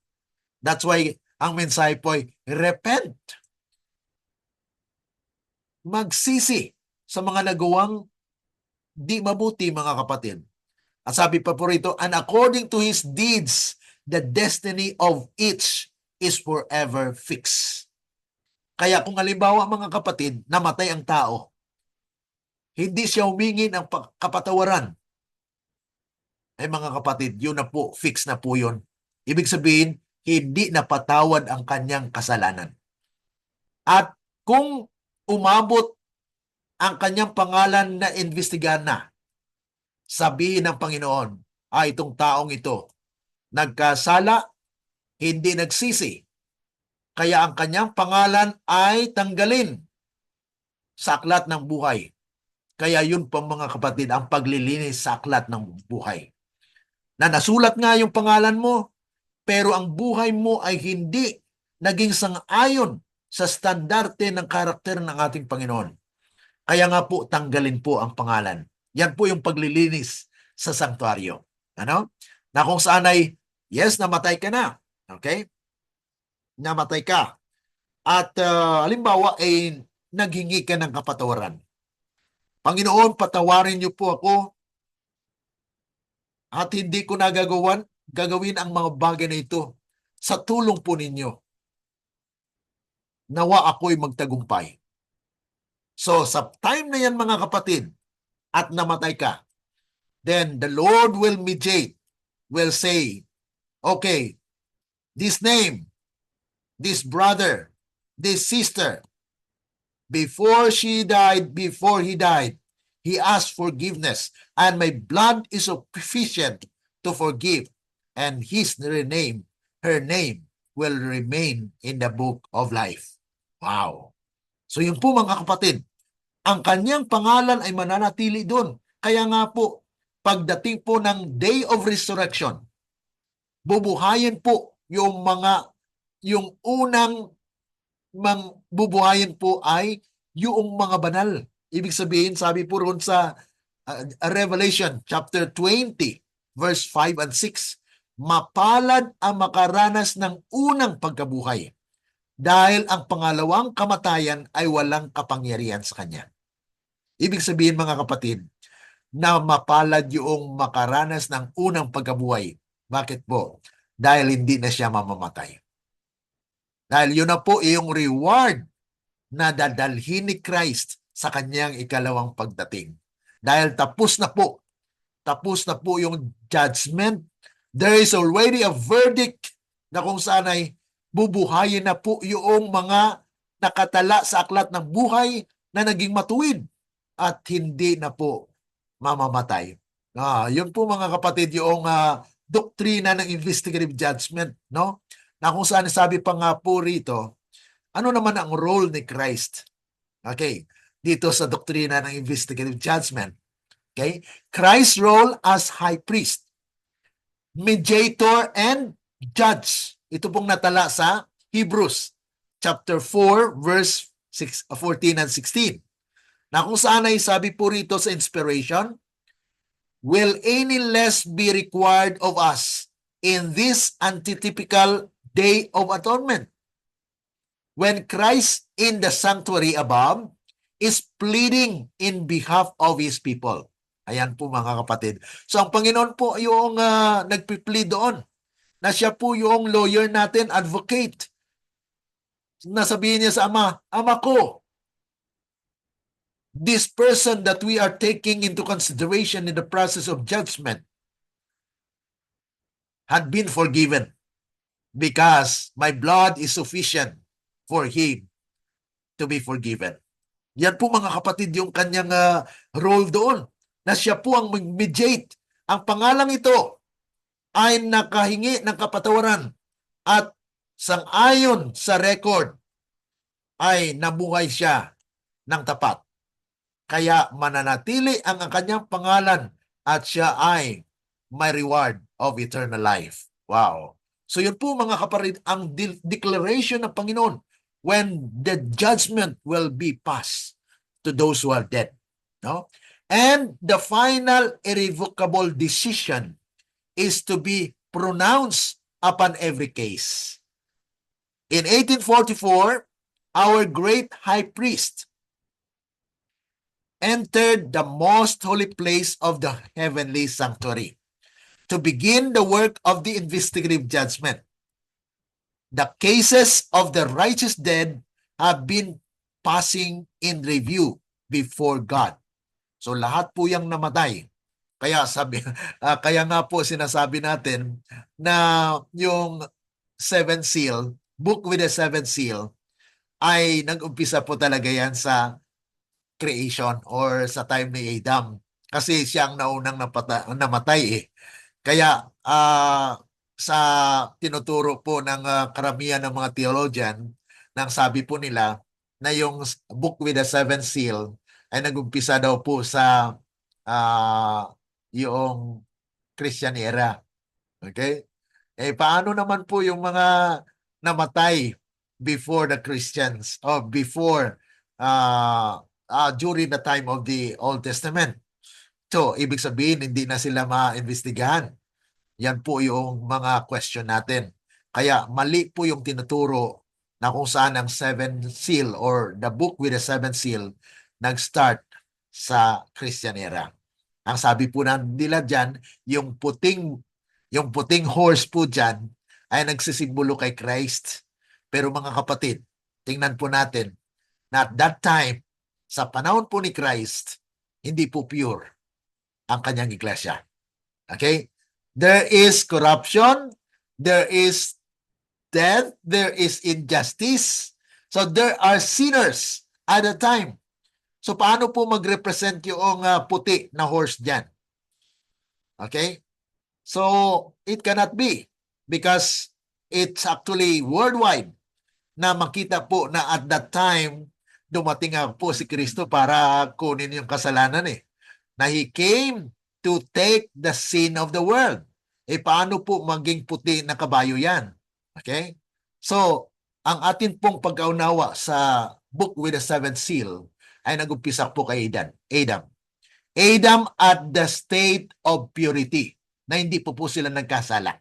[SPEAKER 1] That's why ang mensahe po ay repent. Magsisi sa mga nagawang di mabuti, mga kapatid. At sabi pa po rito, and according to his deeds, the destiny of each is forever fixed. Kaya kung halimbawa mga kapatid, namatay ang tao, hindi siya humingi ng kapatawaran, ay mga kapatid, yun na po, fix na po yun. Ibig sabihin, hindi napatawad ang kanyang kasalanan. At kung umabot ang kanyang pangalan na investigahan na, sabihin ng Panginoon, itong taong ito, nagkasala, hindi nagsisi, kaya ang kanyang pangalan ay tanggalin sa aklat ng buhay. Kaya yun po mga kapatid, ang paglilinis sa aklat ng buhay. Na nasulat nga yung pangalan mo, pero ang buhay mo ay hindi naging sang-ayon sa standarte ng karakter ng ating Panginoon. Kaya nga po, tanggalin po ang pangalan. Yan po yung paglilinis sa sanktuaryo. Ano? Na kung saan ay, yes, namatay ka na. Okay? Namatay ka. At halimbawa, naghingi ka ng kapatawaran. Panginoon, patawarin niyo po ako at hindi ko gagawin ang mga bagay na ito sa tulong po ninyo. Nawa ako'y magtagumpay. So, sa time na yan mga kapatid, at namatay ka, then the Lord will mediate, will say, okay, this name, this brother, this sister, before he died, he asked forgiveness, and my blood is sufficient to forgive, and her name will remain in the book of life. Wow! So yun po mga kapatid, ang kanyang pangalan ay mananatili doon. Kaya nga po, pagdating po ng Day of Resurrection, bubuhayin po yung unang bubuhayin po ay yung mga banal. Ibig sabihin, sabi po roon sa Revelation chapter 20, verse 5 and 6, mapalad ang makaranas ng unang pagkabuhay dahil ang pangalawang kamatayan ay walang kapangyarihan sa kanya. Ibig sabihin mga kapatid, na mapalad yung makaranas ng unang pagkabuhay. Bakit po? Dahil hindi na siya mamamatay. Dahil yun na po yung reward na dadalhin ni Christ sa kanyang ikalawang pagdating. Dahil tapos na po yung judgment. There is already a verdict na kung saan ay bubuhayin na po yung mga nakatala sa aklat ng buhay na naging matuwid at hindi na po mamamatay. Yun po mga kapatid yung doktrina ng investigative judgment, no? Na kung saan sabi pa nga po rito, ano naman ang role ni Christ? Okay, dito sa doktrina ng investigative judgment. Okay? Christ's role as high priest, mediator, and judge. Ito pong natala sa Hebrews chapter 4 verse 14 and 16. Na kung saan ay sabi po rito sa inspiration, will any less be required of us in this antitypical day of atonement? When Christ in the sanctuary above is pleading in behalf of His people. Ayan po mga kapatid. So ang Panginoon po yung nagpiplead doon. Na siya po yung lawyer natin, advocate. Nasabihin niya sa Ama, Ama ko, this person that we are taking into consideration in the process of judgment had been forgiven because my blood is sufficient for him to be forgiven. Yan po mga kapatid yung kanyang role doon, na siya po ang mediate. Ang pangalang ito ay nakahingi ng kapatawaran at sang-ayon sa record ay nabuhay siya ng tapat. Kaya mananatili ang kanyang pangalan at siya ay may reward of eternal life. Wow. So yun po mga kapatid, ang declaration ng Panginoon when the judgment will be passed to those who are dead. No? And the final irrevocable decision is to be pronounced upon every case. In 1844, our great high priest entered the most holy place of the heavenly sanctuary to begin the work of the investigative judgment. The cases of the righteous dead have been passing in review before God. So lahat po yang namatay. Kaya kaya nga po sinasabi natin na yung seven seal, book with the seven seal, ay nag-umpisa po talaga yan sa creation or sa time ni Adam. Kasi siya ang naunang namatay eh. Kaya sa tinuturo po ng karamihan ng mga theologian, nang sabi po nila na yung book with the seven seal ay nag-umpisa daw po sa yung Christian era. Okay? Paano naman po yung mga namatay before the Christians or before during the time of the Old Testament? So, ibig sabihin, hindi na sila maimbestigahan. Yan po yung mga question natin. Kaya mali po yung tinuturo na kung saan ang seven seal or the book with the seven seal nag-start sa Christian era. Ang sabi po nila dyan, yung puting horse po dyan ay nagsisimbolo kay Christ. Pero mga kapatid, tingnan po natin na at that time, sa panahon po ni Christ, hindi po pure ang kanyang iglesia. Okay? There is corruption, there is death, there is injustice. So there are sinners at the time. So paano po mag-represent yung puti na horse dyan? Okay? So it cannot be because it's actually worldwide na makita po na at that time dumating nga po si Kristo para kunin yung kasalanan eh. Na He came to take the sin of the world. Paano po maging puti na kabayo yan? Okay? So, ang atin pong pagkaunawa sa book with the seventh seal ay nag-umpisa po kay Adam at the state of purity na hindi po sila nagkasala.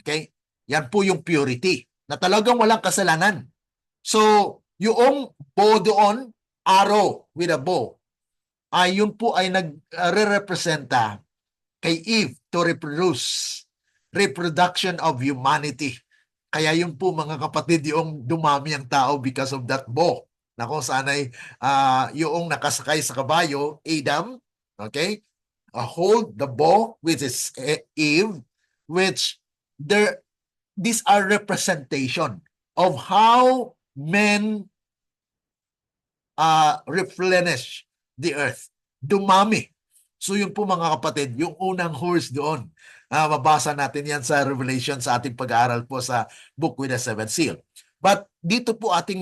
[SPEAKER 1] Okay? Yan po yung purity na talagang walang kasalanan. So, yung bow doon, arrow with a bow, yun po ay nagre-representa kay Eve to reproduction of humanity. Kaya yun po mga kapatid, yung dumami ang tao because of that bow. Na kung saan ay yung nakasakay sa kabayo, Adam, okay, hold the bow, which is Eve, which these are representation of how men replenish the earth. Dumami. So yun po mga kapatid, yung unang horse doon. Mabasa natin yan sa Revelation sa ating pag-aaral po sa book with the seven seal. But dito po ating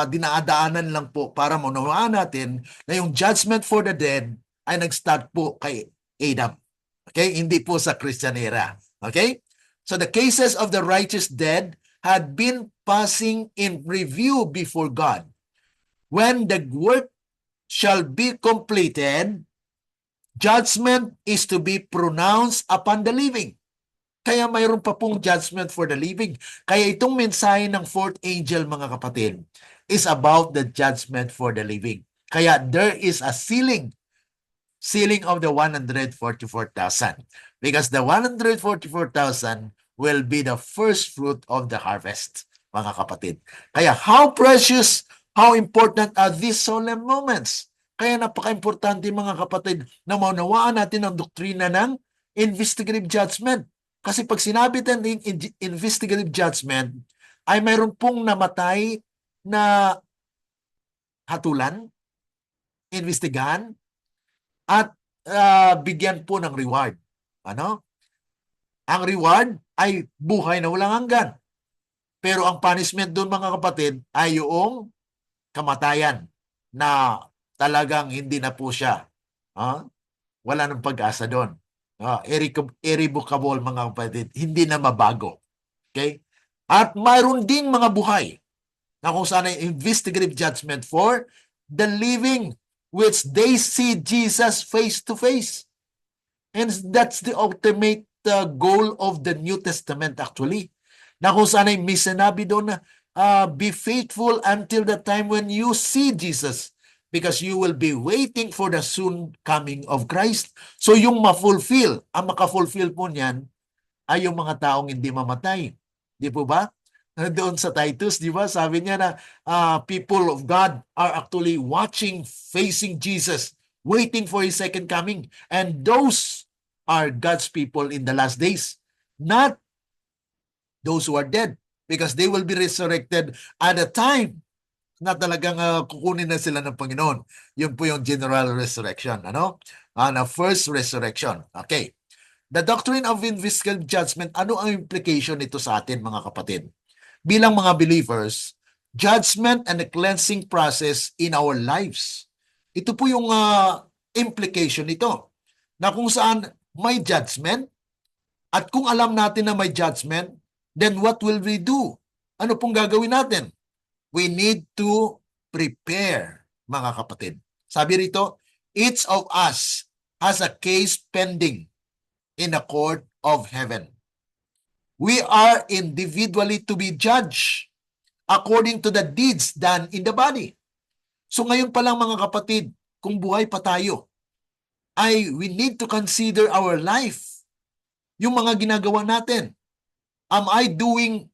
[SPEAKER 1] dinaadaanan lang po para maunawaan natin na yung judgment for the dead ay nag-start po kay Adam. Okay? Hindi po sa Christian era. Okay? So the cases of the righteous dead had been passing in review before God. When the work shall be completed, judgment is to be pronounced upon the living. Kaya mayroon pa pong judgment for the living. Kaya itong mensahe ng fourth angel, mga kapatid, is about the judgment for the living. Kaya there is a sealing of the 144,000. Because the 144,000 will be the first fruit of the harvest, mga kapatid. Kaya how precious, how important are these solemn moments? Kaya napaka-importante mga kapatid na maunawaan natin ang doktrina ng investigative judgment. Kasi pag sinabi natin investigative judgment, ay mayroon pong namatay na hatulan, investigahan, at bigyan po ng reward. Ano? Ang reward ay buhay na walang hanggan. Pero ang punishment doon mga kapatid ay yung kamatayan na talagang hindi na po siya. Wala nang pag-asa doon. Irrevocable mga kapatid. Hindi na mabago. Okay? At mayroon ding mga buhay na kung saan ay investigative judgment for the living which they see Jesus face to face. And that's the ultimate goal of the New Testament actually. Na kung saan ay may sinabi doon na be faithful until the time when you see Jesus because you will be waiting for the soon coming of Christ. So yung ma-fulfill, ang maka-fulfill po niyan ay yung mga taong hindi mamatay. Di po ba? Doon sa Titus, di ba? Sabi niya na people of God are actually watching, facing Jesus waiting for His second coming. And those are God's people in the last days, not those who are dead, because they will be resurrected at a time na talagang kukunin na sila ng Panginoon. Yun po yung general resurrection. Na first resurrection. Okay. The doctrine of invisible judgment, ano ang implication nito sa atin, mga kapatid? Bilang mga believers, judgment and the cleansing process in our lives. Ito po yung implication nito. Na kung saan may judgment, at kung alam natin na may judgment, then what will we do? Ano pong gagawin natin? We need to prepare, mga kapatid. Sabi rito, each of us has a case pending in the court of heaven. We are individually to be judged according to the deeds done in the body. So ngayon pa lang, mga kapatid, kung buhay pa tayo, we need to consider our life. Yung mga ginagawa natin. Am I doing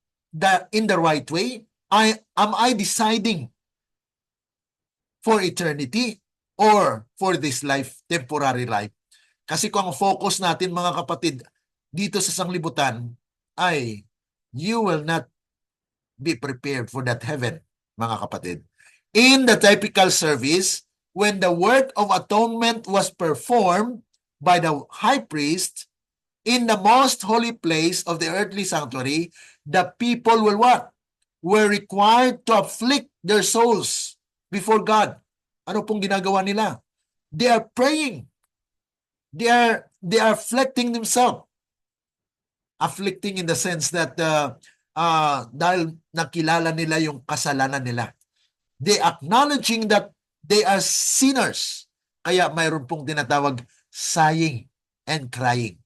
[SPEAKER 1] in the right way? Am I deciding for eternity or for this life, temporary life? Kasi kung ang focus natin, mga kapatid, dito sa sanglibutan ay you will not be prepared for that heaven, mga kapatid. In the typical service, when the work of atonement was performed by the high priest in the most holy place of the earthly sanctuary, the people will what? Were required to afflict their souls before God. Ano pong ginagawa nila? They are praying. They are afflicting themselves. Afflicting in the sense that dahil nakilala nila yung kasalanan nila. They acknowledging that they are sinners. Kaya mayroon pong tinatawag sighing and crying.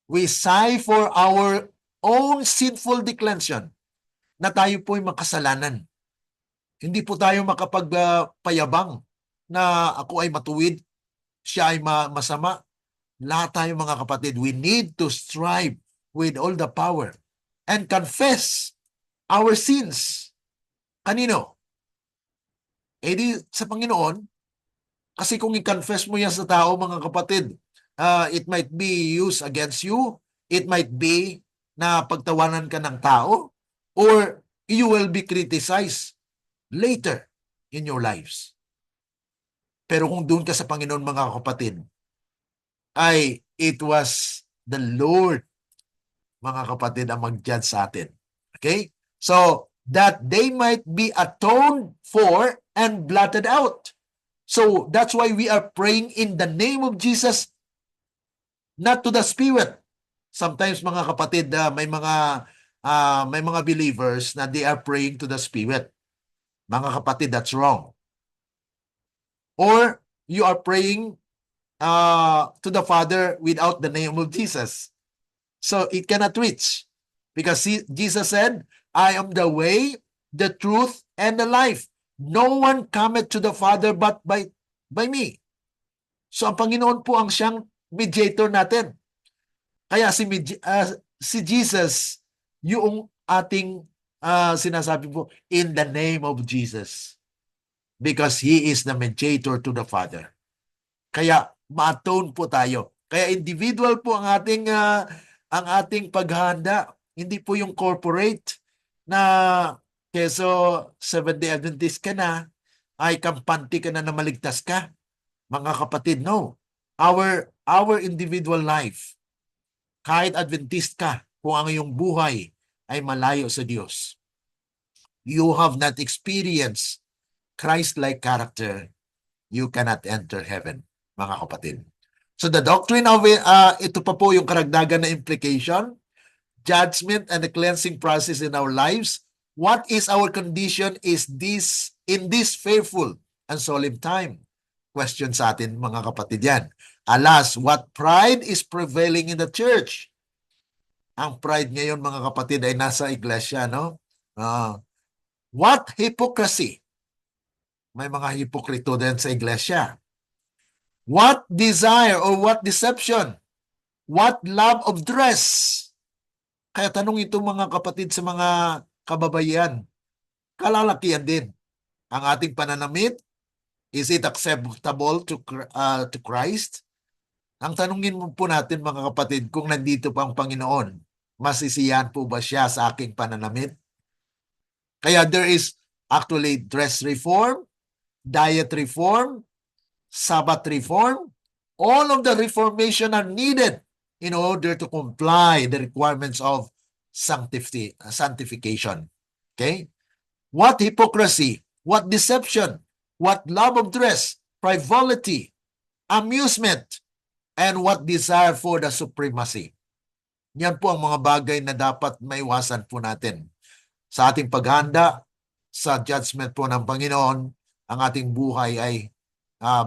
[SPEAKER 1] We sigh for our own sinful declension na tayo po'y makasalanan. Hindi po tayo makapagpayabang na ako ay matuwid, siya ay masama. Lahat tayo, mga kapatid, we need to strive with all the power and confess our sins. Kanino? Di sa Panginoon. Kasi kung i-confess mo yan sa tao, mga kapatid, it might be used against you. It might be na pagtawanan ka ng tao, or you will be criticized later in your lives. Pero kung doon ka sa Panginoon, mga kapatid, it was the Lord, mga kapatid, ang mag-judge sa atin. Okay? So, that they might be atoned for and blotted out. So, that's why we are praying in the name of Jesus, not to the Spirit. Sometimes, mga kapatid, may mga believers na they are praying to the Spirit. Mga kapatid, that's wrong. Or you are praying to the Father without the name of Jesus. So it cannot reach. Because Jesus said, I am the way, the truth, and the life. No one cometh to the Father but by me. So ang Panginoon po ang siyang mediator natin. Kaya si Jesus, yung ating sinasabi po, in the name of Jesus. Because He is the mediator to the Father. Kaya ma-atone po tayo. Kaya individual po ang ating paghahanda. Hindi po yung corporate na keso Seventh-day Adventist ka na, ay kampante ka na maligtas ka. Mga kapatid, no. Our individual life, kahit Adventist ka, kung ang iyong buhay ay malayo sa Diyos, you have not experienced Christ-like character, you cannot enter heaven, mga kapatid. So the doctrine of ito pa po yung karagdagan na implication, judgment and the cleansing process in our lives. What is our condition is this in this fearful and solemn time? Question sa atin, mga kapatid, yan. Alas, what pride is prevailing in the church? Ang pride ngayon, mga kapatid, ay nasa iglesia, no? What hypocrisy? May mga hipokrito din sa iglesia. What desire or what deception? What love of dress? Kaya tanong ito, mga kapatid, sa mga kababaihan, kalalakihan din. Ang ating pananamit, Is it acceptable to Christ? Ang tanungin mo po natin mga kapatid, kung nandito pa ang Panginoon, masisiyahan po ba siya sa aking pananamit? Kaya there is actually dress reform, diet reform, Sabbath reform. All of the reformation are needed in order to comply the requirements of sanctification. Okay? What hypocrisy, what deception, what love of dress, frivolity, amusement, and what desire for the supremacy. Yan po ang mga bagay na dapat maiwasan po natin. Sa ating paghanda, sa judgment po ng Panginoon, ang ating buhay ay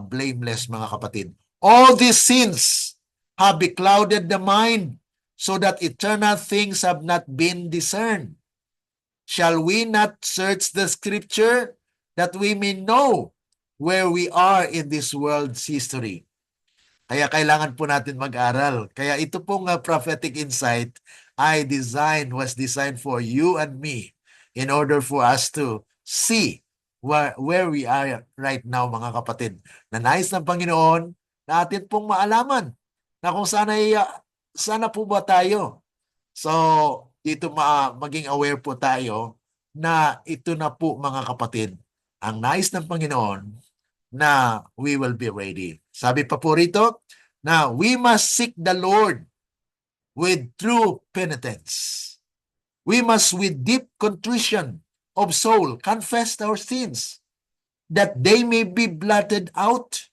[SPEAKER 1] blameless, mga kapatid. All these sins have beclouded the mind so that eternal things have not been discerned. Shall we not search the scripture that we may know where we are in this world's history? Kaya kailangan po natin mag-aral. Kaya ito pong prophetic insight was designed for you and me in order for us to see where we are right now, mga kapatid. Na nais ng Panginoon na atin pong maalaman na kung sana po ba tayo. So, dito maging aware po tayo na ito na po, mga kapatid, ang nais ng Panginoon na we will be ready. Sabi pa po rito, na we must seek the Lord with true penitence. We must with deep contrition of soul confess our sins, that they may be blotted out.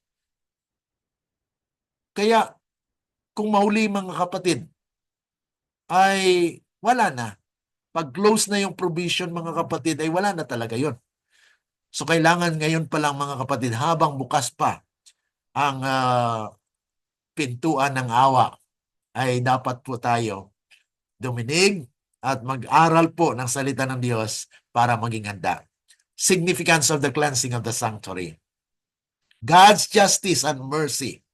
[SPEAKER 1] Kaya, kung mahuli, mga kapatid, ay wala na. Pag close na yung provision, mga kapatid, ay wala na talaga yon. So kailangan ngayon pa lang, mga kapatid, habang bukas pa ang pintuan ng awa, ay dapat po tayo duminig at mag-aral po ng salita ng Diyos para maging handa. Significance of the cleansing of the sanctuary. God's justice and mercy.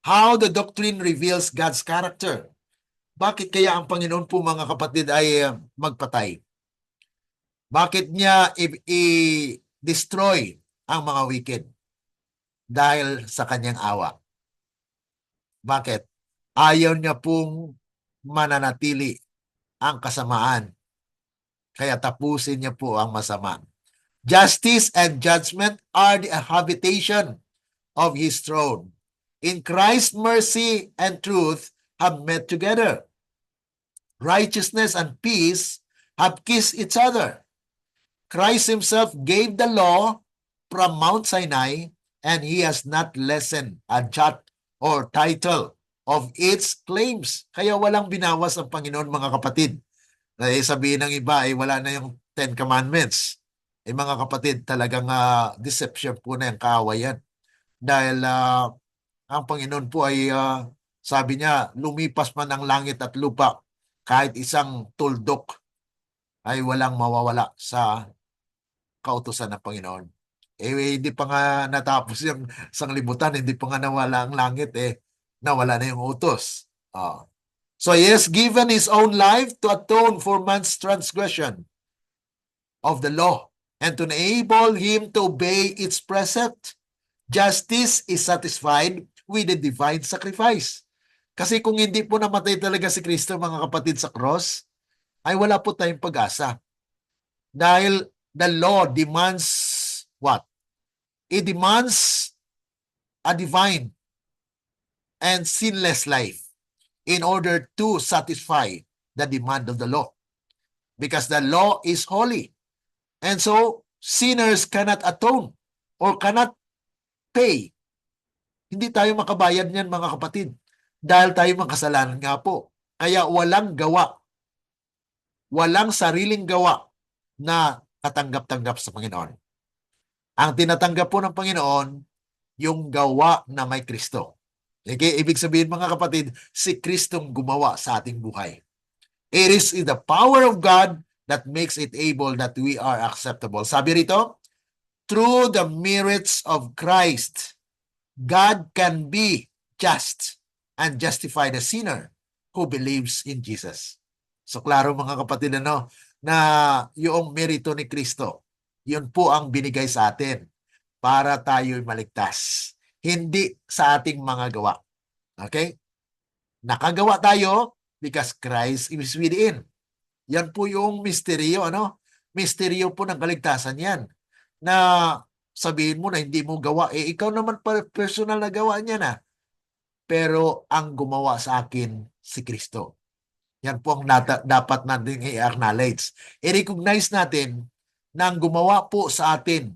[SPEAKER 1] How the doctrine reveals God's character. Bakit kaya ang Panginoon po, mga kapatid, ay magpatay? Bakit niya i-destroy ang mga wicked? Dahil sa kanyang awa. Bakit? Ayaw niya pong mananatili ang kasamaan. Kaya tapusin niya po ang masama. Justice and judgment are the habitation of His throne. In Christ, mercy and truth have met together. Righteousness and peace have kissed each other. Christ Himself gave the law from Mount Sinai, and He has not lessened a jot or title of its claims. Kaya walang binawas ang Panginoon, mga kapatid. Sabihin ng iba, wala na yung 10 Commandments. Mga kapatid, talagang deception po na yung kaawayan. Dahil ang Panginoon po ay sabi niya, lumipas man ang langit at lupa, kahit isang tuldok ay walang mawawala sa kautusan ng Panginoon. Hindi pa nga natapos yung sanglibutan, hindi pa nga nawala ang langit, nawala na yung utos. So He has given His own life to atone for man's transgression of the law and to enable him to obey its precept. Justice is satisfied with the divine sacrifice. Kasi kung hindi po namatay talaga si Kristo, mga kapatid, sa cross, ay wala po tayong pag-asa. Dahil the law demands what? It demands a divine and sinless life in order to satisfy the demand of the law. Because the law is holy. And so, sinners cannot atone or cannot pay. Hindi tayo makabayad niyan, mga kapatid. Dahil tayo makasalanan nga po. Kaya walang gawa. Walang sariling gawa na katanggap-tanggap sa Panginoon. Ang tinatanggap po ng Panginoon, yung gawa na may Kristo. Okay? Ibig sabihin, mga kapatid, si Kristong gumawa sa ating buhay. It is in the power of God that makes it able that we are acceptable. Sabi rito, through the merits of Christ, God can be just and justify the sinner who believes in Jesus. So klaro, mga kapatid, na yung merito ni Kristo, yun po ang binigay sa atin
[SPEAKER 2] para tayo'y maligtas. Hindi sa ating mga gawa. Okay? Nakagawa tayo because Christ is within. Yan po yung misteryo, ano? Misteryo po ng kaligtasan yan. Na sabihin mo na hindi mo gawa, ikaw naman personal na gawa niya na. Pero ang gumawa sa akin si Kristo. Yan po ang dapat natin i-acknowledge. I-recognize natin na ang gumawa po sa atin,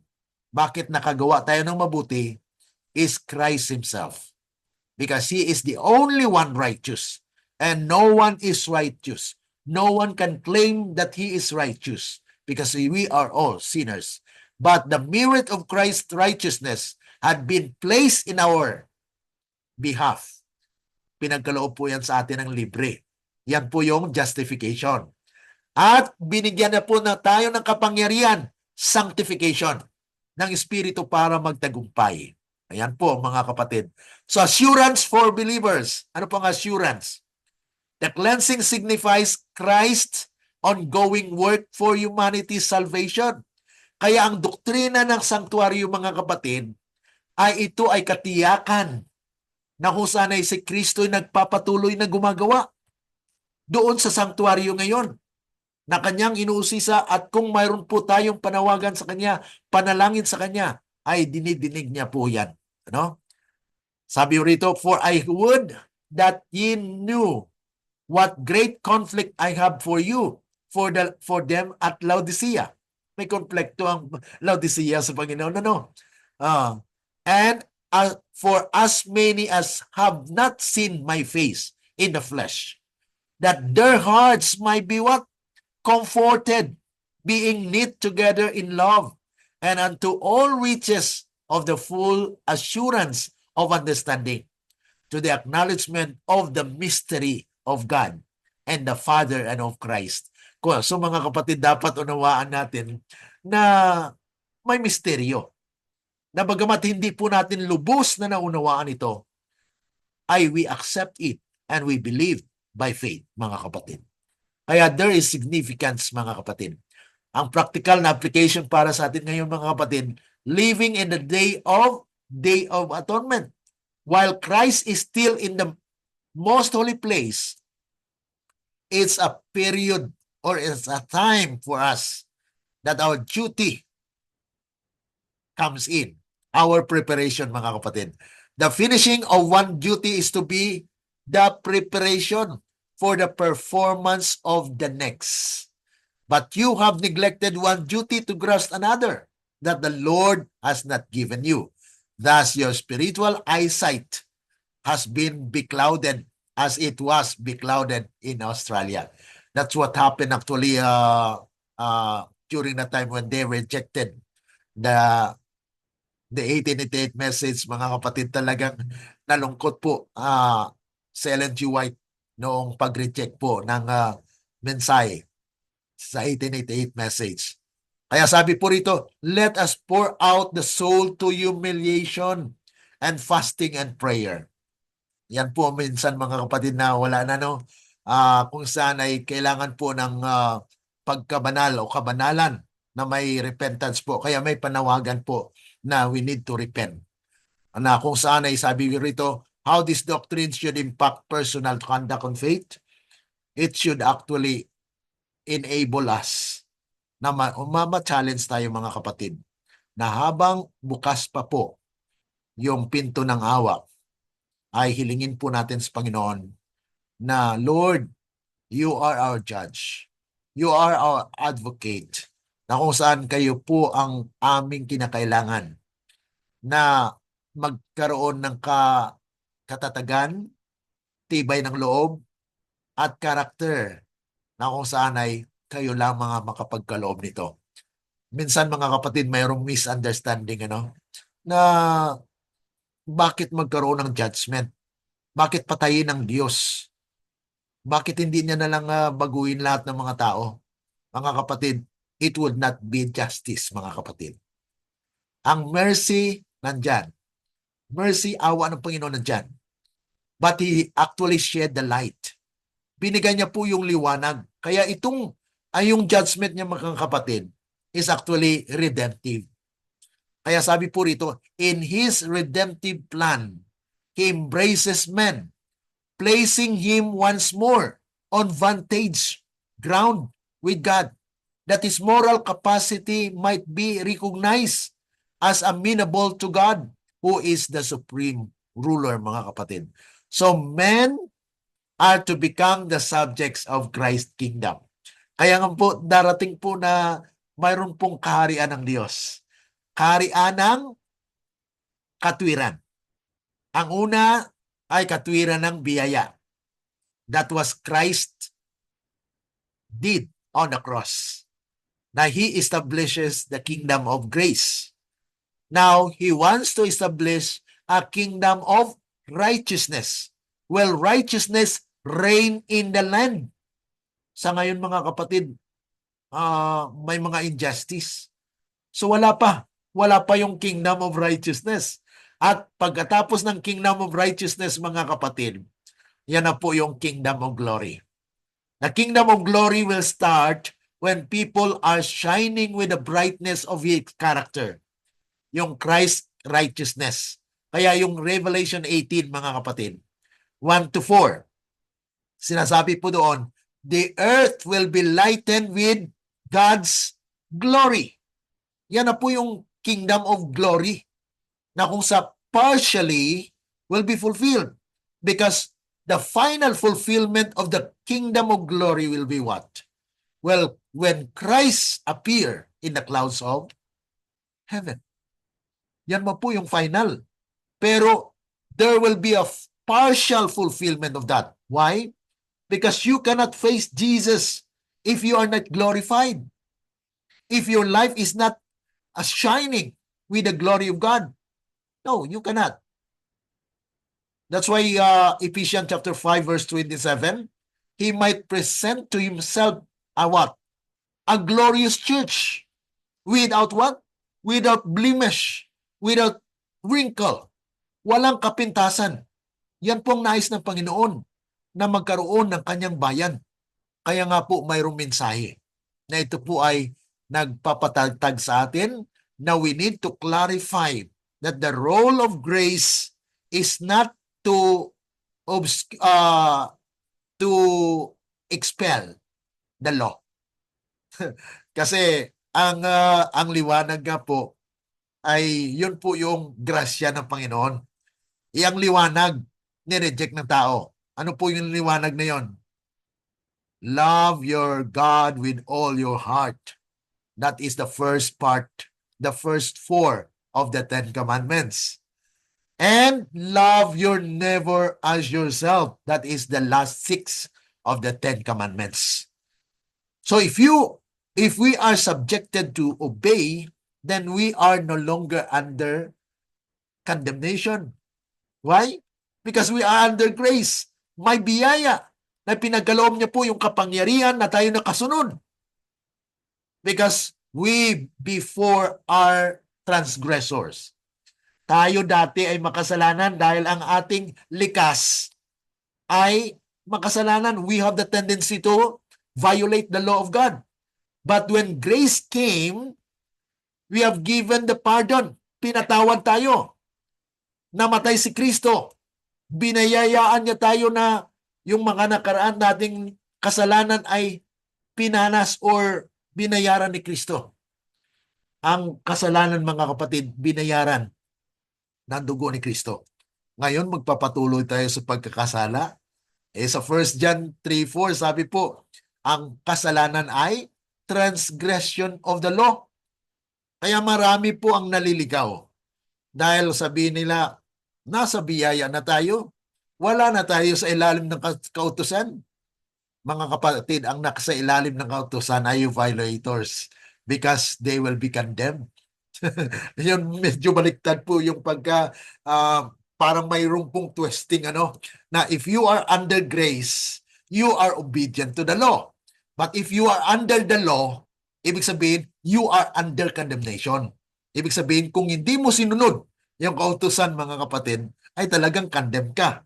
[SPEAKER 2] bakit nakagawa tayo ng mabuti, is Christ Himself. Because He is the only one righteous. And no one is righteous. No one can claim that He is righteous. Because we are all sinners. But the merit of Christ's righteousness had been placed in our behalf. Pinagkaloob po yan sa atin ng libre. Yan po yung justification. At binigyan na po na tayo ng kapangyarihan, sanctification, ng Espiritu para magtagumpay. Ayan po mga kapatid. So assurance for believers. Ano pong assurance? The cleansing signifies Christ's ongoing work for humanity's salvation. Kaya ang doktrina ng sanktuaryo mga kapatid, ito ay katiyakan na kung saan ay si Kristo ay nagpapatuloy na gumagawa doon sa sanktuaryo ngayon na kanyang inuusisa, at kung mayroon po tayong panawagan sa kanya, panalangin sa kanya, ay dinidinig niya po yan. Ano? Sabi rito, for I would that ye knew what great conflict I have for you, for them at Laodicea. May konflikto ang Laodicea sa Panginoon. Ano? And for as many as have not seen my face in the flesh, that their hearts might be what? Comforted, being knit together in love, and unto all riches of the full assurance of understanding, to the acknowledgement of the mystery of God and the Father and of Christ. So mga kapatid, dapat unawaan natin na may misteryo. Na bagamat hindi po natin lubos na naunawaan ito, ay we accept it and we believe by faith, mga kapatid. Kaya there is significance, mga kapatid. Ang practical na application para sa atin ngayon, mga kapatid, living in the Day of Atonement. While Christ is still in the most holy place, it's a period or it's a time for us that our duty comes in. Our preparation, mga kapatid. The finishing of one duty is to be the preparation for the performance of the next. But you have neglected one duty to grasp another that the Lord has not given you. Thus your spiritual eyesight has been beclouded as it was beclouded in Australia. That's what happened actually during the time when they rejected the 1888 message, mga kapatid. Talagang nalungkot po si Ellen G. White noong pag-reject po ng mensahe sa 1888 message. Kaya sabi po rito, let us pour out the soul to humiliation and fasting and prayer. Yan po minsan, mga kapatid, na wala na, no? Kung saan ay kailangan po ng pagkabanal o kabanalan na may repentance po. Kaya may panawagan po na we need to repent. Na kung saan ay sabi rito, how this doctrine should impact personal conduct on faith. It should actually enable us na ma-challenge tayo, mga kapatid, na habang bukas pa po yung pinto ng awa, ay hilingin po natin sa Panginoon na, Lord, you are our judge. You are our advocate. Na kung saan kayo po ang aming kinakailangan na magkaroon ng katatagan, tibay ng loob, at karakter, na kung saan ay kayo lang mga makapagkaloob nito. Minsan, mga kapatid, mayroong misunderstanding, na bakit magkaroon ng judgment? Bakit patayin ng Diyos? Bakit hindi niya na lang baguhin lahat ng mga tao? Mga kapatid, it would not be justice, mga kapatid. Ang mercy nandyan. Mercy, awa ng Panginoon nandyan. But He actually shed the light. Binigay niya po yung liwanag. Kaya yung judgment niya, mga kapatid, is actually redemptive. Kaya sabi po rito, in His redemptive plan, He embraces men, placing him once more on vantage ground with God, that his moral capacity might be recognized as amenable to God, who is the supreme ruler, mga kapatid. So men are to become the subjects of Christ's kingdom. Kaya nga po, darating po na mayroon pong kaharian ng Diyos. Kaharian ng katwiran. Ang una ay katwiran ng biyaya. That was Christ did on the cross. Na He establishes the kingdom of grace. Now, He wants to establish a kingdom of righteousness. Well, righteousness reign in the land. Sa ngayon, mga kapatid, may mga injustice. So wala pa yung kingdom of righteousness. At pagkatapos ng kingdom of righteousness, mga kapatid, yan na po yung kingdom of glory. The kingdom of glory will start when people are shining with the brightness of His character. Yung Christ righteousness. Kaya yung Revelation 18, mga kapatid, 1-4, sinasabi po doon, the earth will be lightened with God's glory. Yan na po yung kingdom of glory na kung sa partially will be fulfilled because the final fulfillment of the kingdom of glory will be what? Well, when Christ appear in the clouds of heaven. Yan mo po yung final. Pero there will be a partial fulfillment of that. Why? Because you cannot face Jesus if you are not glorified. If your life is not shining with the glory of God. No, you cannot. That's why Ephesians chapter 5 verse 27, He might present to Himself a what? A glorious church. Without what? Without blemish. Without wrinkle. Walang kapintasan. Yan pong nais ng Panginoon na magkaroon ng kanyang bayan. Kaya nga po mayroong mensahe na ito po ay nagpapatagtag sa atin na we need to clarify that the role of grace is not to expel the law. Kasi ang liwanag nga po ay yun po yung grasya ng Panginoon. Iyang liwanag nireject ng tao. Ano po yung liwanag na yon? Love your God with all your heart. That is the first part, the first 4 of the 10 commandments. And love your neighbor as yourself. That is the last 6 of the 10 commandments. So if we are subjected to obey, then we are no longer under condemnation. Why? Because we are under grace. May biyaya na pinagkaloob niya po yung kapangyarihan na tayo nakasunod. Because we before are transgressors. Tayo dati ay makasalanan dahil ang ating likas ay makasalanan. We have the tendency to violate the law of God. But when grace came, we have given the pardon. Pinatawad tayo. Namatay si Kristo. Binayayaan niya tayo na yung mga nakaraan nating kasalanan ay pinanas or binayaran ni Kristo. Ang kasalanan, mga kapatid, binayaran ng dugo ni Kristo. Ngayon, magpapatuloy tayo sa pagkakasala. Sa 1 John 3:4, sabi po, ang kasalanan ay transgression of the law. Kaya marami po ang naliligaw. Dahil sabihin nila, nasa biyaya na tayo. Wala na tayo sa ilalim ng kautusan. Mga kapatid, ang nasa ilalim ng kautusan ay yung violators because they will be condemned. Yun, medyo baliktad po yung pagka parang mayroong pong twisting na if you are under grace, you are obedient to the law. But if you are under the law, ibig sabihin, you are under condemnation. Ibig sabihin, kung hindi mo sinunod yung kautusan, mga kapatid, ay talagang condemned ka.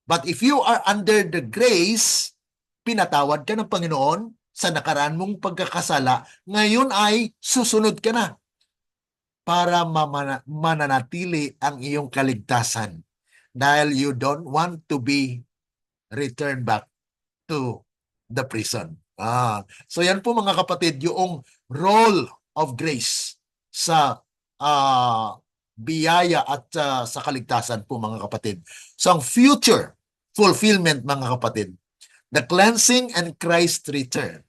[SPEAKER 2] But if you are under the grace, pinatawad ka ng Panginoon sa nakaraan mong pagkakasala, ngayon ay susunod ka na. para mananatili ang iyong kaligtasan dahil you don't want to be returned back to the prison. So yan po mga kapatid, yung role of grace sa biyaya at sa kaligtasan po mga kapatid. So ang future fulfillment mga kapatid, the cleansing and Christ's return.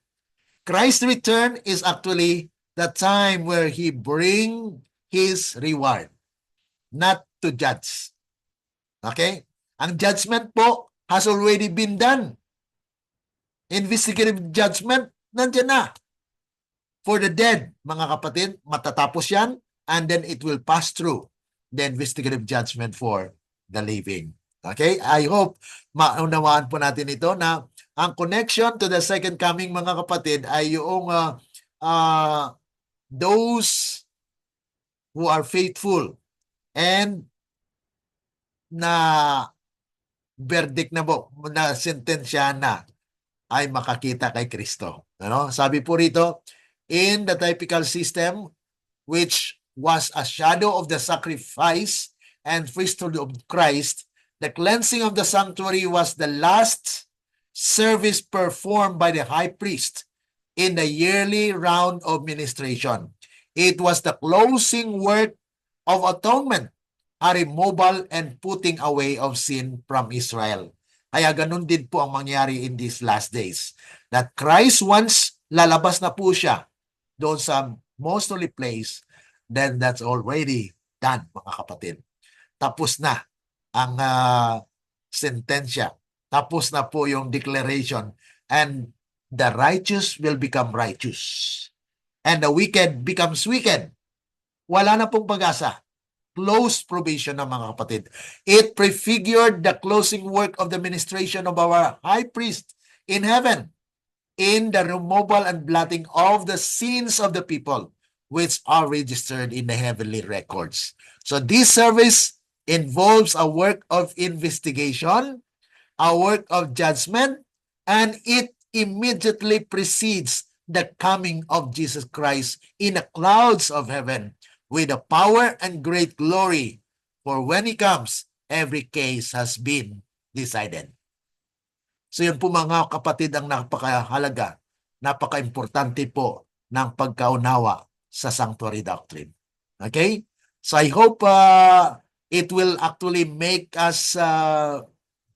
[SPEAKER 2] Christ's return is actually the time where He bring His reward, not to judge. Okay? Ang judgment po has already been done. Investigative judgment, nandiyan na. For the dead, mga kapatid, matatapos yan, and then it will pass through the investigative judgment for the living. Okay? I hope maunawaan po natin ito na ang connection to the second coming, mga kapatid, ay yung those who are faithful and na verdict na po, na sentensya na ay makakita kay Kristo. Ano? Sabi po rito, in the typical system, which was a shadow of the sacrifice and priesthood of Christ, the cleansing of the sanctuary was the last service performed by the high priest in the yearly round of ministration. It was the closing work of atonement, a removal and putting away of sin from Israel. Kaya ganun din po ang mangyari in these last days. That Christ, once lalabas na po siya doon sa most holy place, then that's already done, mga kapatid. Tapos na ang sentensya. Tapos na po yung declaration. And the righteous will become righteous. And the wicked becomes wicked. Wala na pong pag-asa. Close probation ng mga kapatid. It prefigured the closing work of the ministration of our high priest in heaven in the removal and blotting of the sins of the people which are registered in the heavenly records. So this service involves a work of investigation, a work of judgment, and it immediately precedes the coming of Jesus Christ in the clouds of heaven with the power and great glory. For when He comes, every case has been decided. So yun po mga kapatid ang napakahalaga, napaka-importante po ng pagkaunawa sa sanctuary doctrine. Okay? So I hope it will actually make us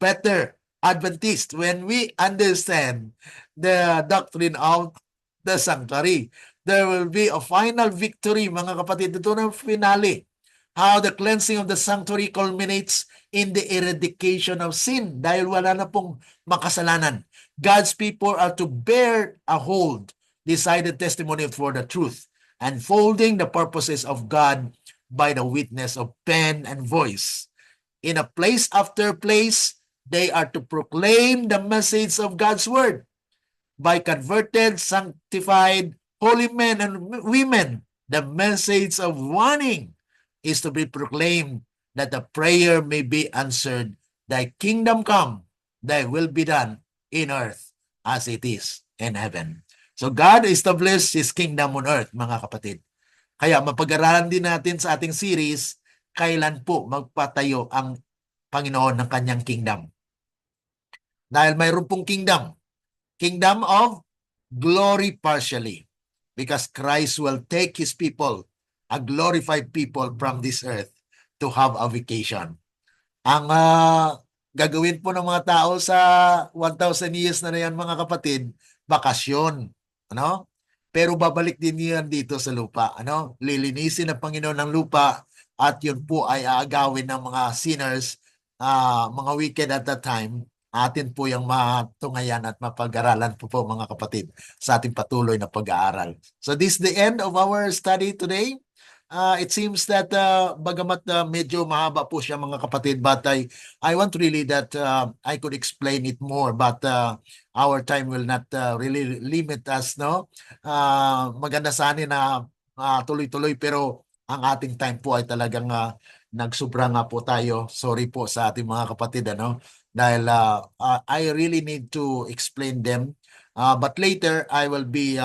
[SPEAKER 2] better Adventist when we understand the doctrine of the sanctuary. There will be a final victory, mga kapatid. Ito na finale. How the cleansing of the sanctuary culminates in the eradication of sin. Dahil wala na pong makasalanan. God's people are to bear a hold, decided testimony for the truth, unfolding the purposes of God by the witness of pen and voice. In a place after place, they are to proclaim the message of God's word by converted, sanctified, holy men and women. The message of warning is to be proclaimed that the prayer may be answered. Thy kingdom come, thy will be done in earth as it is in heaven. So God established His kingdom on earth, mga kapatid. Kaya mapag-aralan din natin sa ating series, kailan po magpatayo ang Panginoon ng kanyang kingdom. Dahil mayroon pong kingdom of glory partially, because Christ will take His people, a glorified people from this earth, to have a vacation. Ang gagawin po ng mga tao sa 1,000 years na yan, mga kapatid, bakasyon. Ano? Pero babalik din yan dito sa lupa. Ano? Lilinisin ng Panginoon ng lupa at yun po ay aagawin ng mga sinners, mga wicked at that time. Atin po yung matungayan at mapag-aralan po mga kapatid sa ating patuloy na pag-aaral. So this is the end of our study today. It seems that bagamat medyo mahaba po siya mga kapatid, but I want really that I could explain it more, but our time will not really limit us, no? Maganda sana na tuloy-tuloy, pero ang ating time po ay talagang nagsubra nga po tayo. Sorry po sa ating mga kapatid, ano? Dahil I really need to explain them. But later, I will be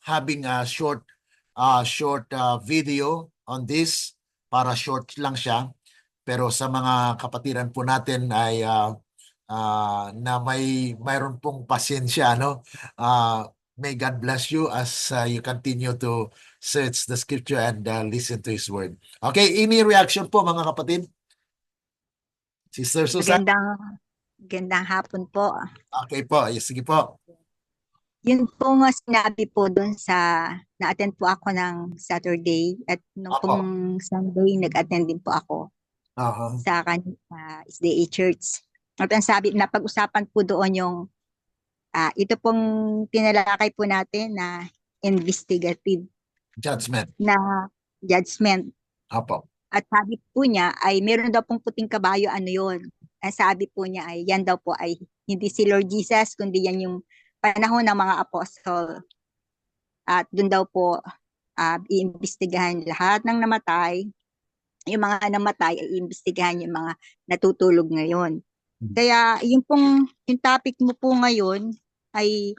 [SPEAKER 2] having a short video on this para short lang siya. Pero sa mga kapatiran po natin ay na mayroon pong pasensya, no? May God bless you as you continue to search the scripture and listen to His word. Okay, any reaction po mga kapatid? Sister Susan?
[SPEAKER 3] Magandang hapon po.
[SPEAKER 2] Okay po, sige po.
[SPEAKER 3] Yun po nga sinabi po doon sa na-attend po ako ng Saturday at nung
[SPEAKER 2] Opo.
[SPEAKER 3] pong Sunday nag-attend din po ako
[SPEAKER 2] Aha.
[SPEAKER 3] sa SDA Church. At ang sabi, napag-usapan po doon yung ito pong tinalakay po natin na investigative
[SPEAKER 2] Judgment.
[SPEAKER 3] na judgment.
[SPEAKER 2] Opo.
[SPEAKER 3] At sabi po niya ay meron daw pong puting kabayo, ano yun? Ang sabi po niya ay yan daw po ay hindi si Lord Jesus kundi yan yung panahon ng mga apostol. At doon daw po iimbestigahan lahat ng namatay. Yung mga namatay ay iimbestigahan yung mga natutulog ngayon. Kaya yung topic mo po ngayon ay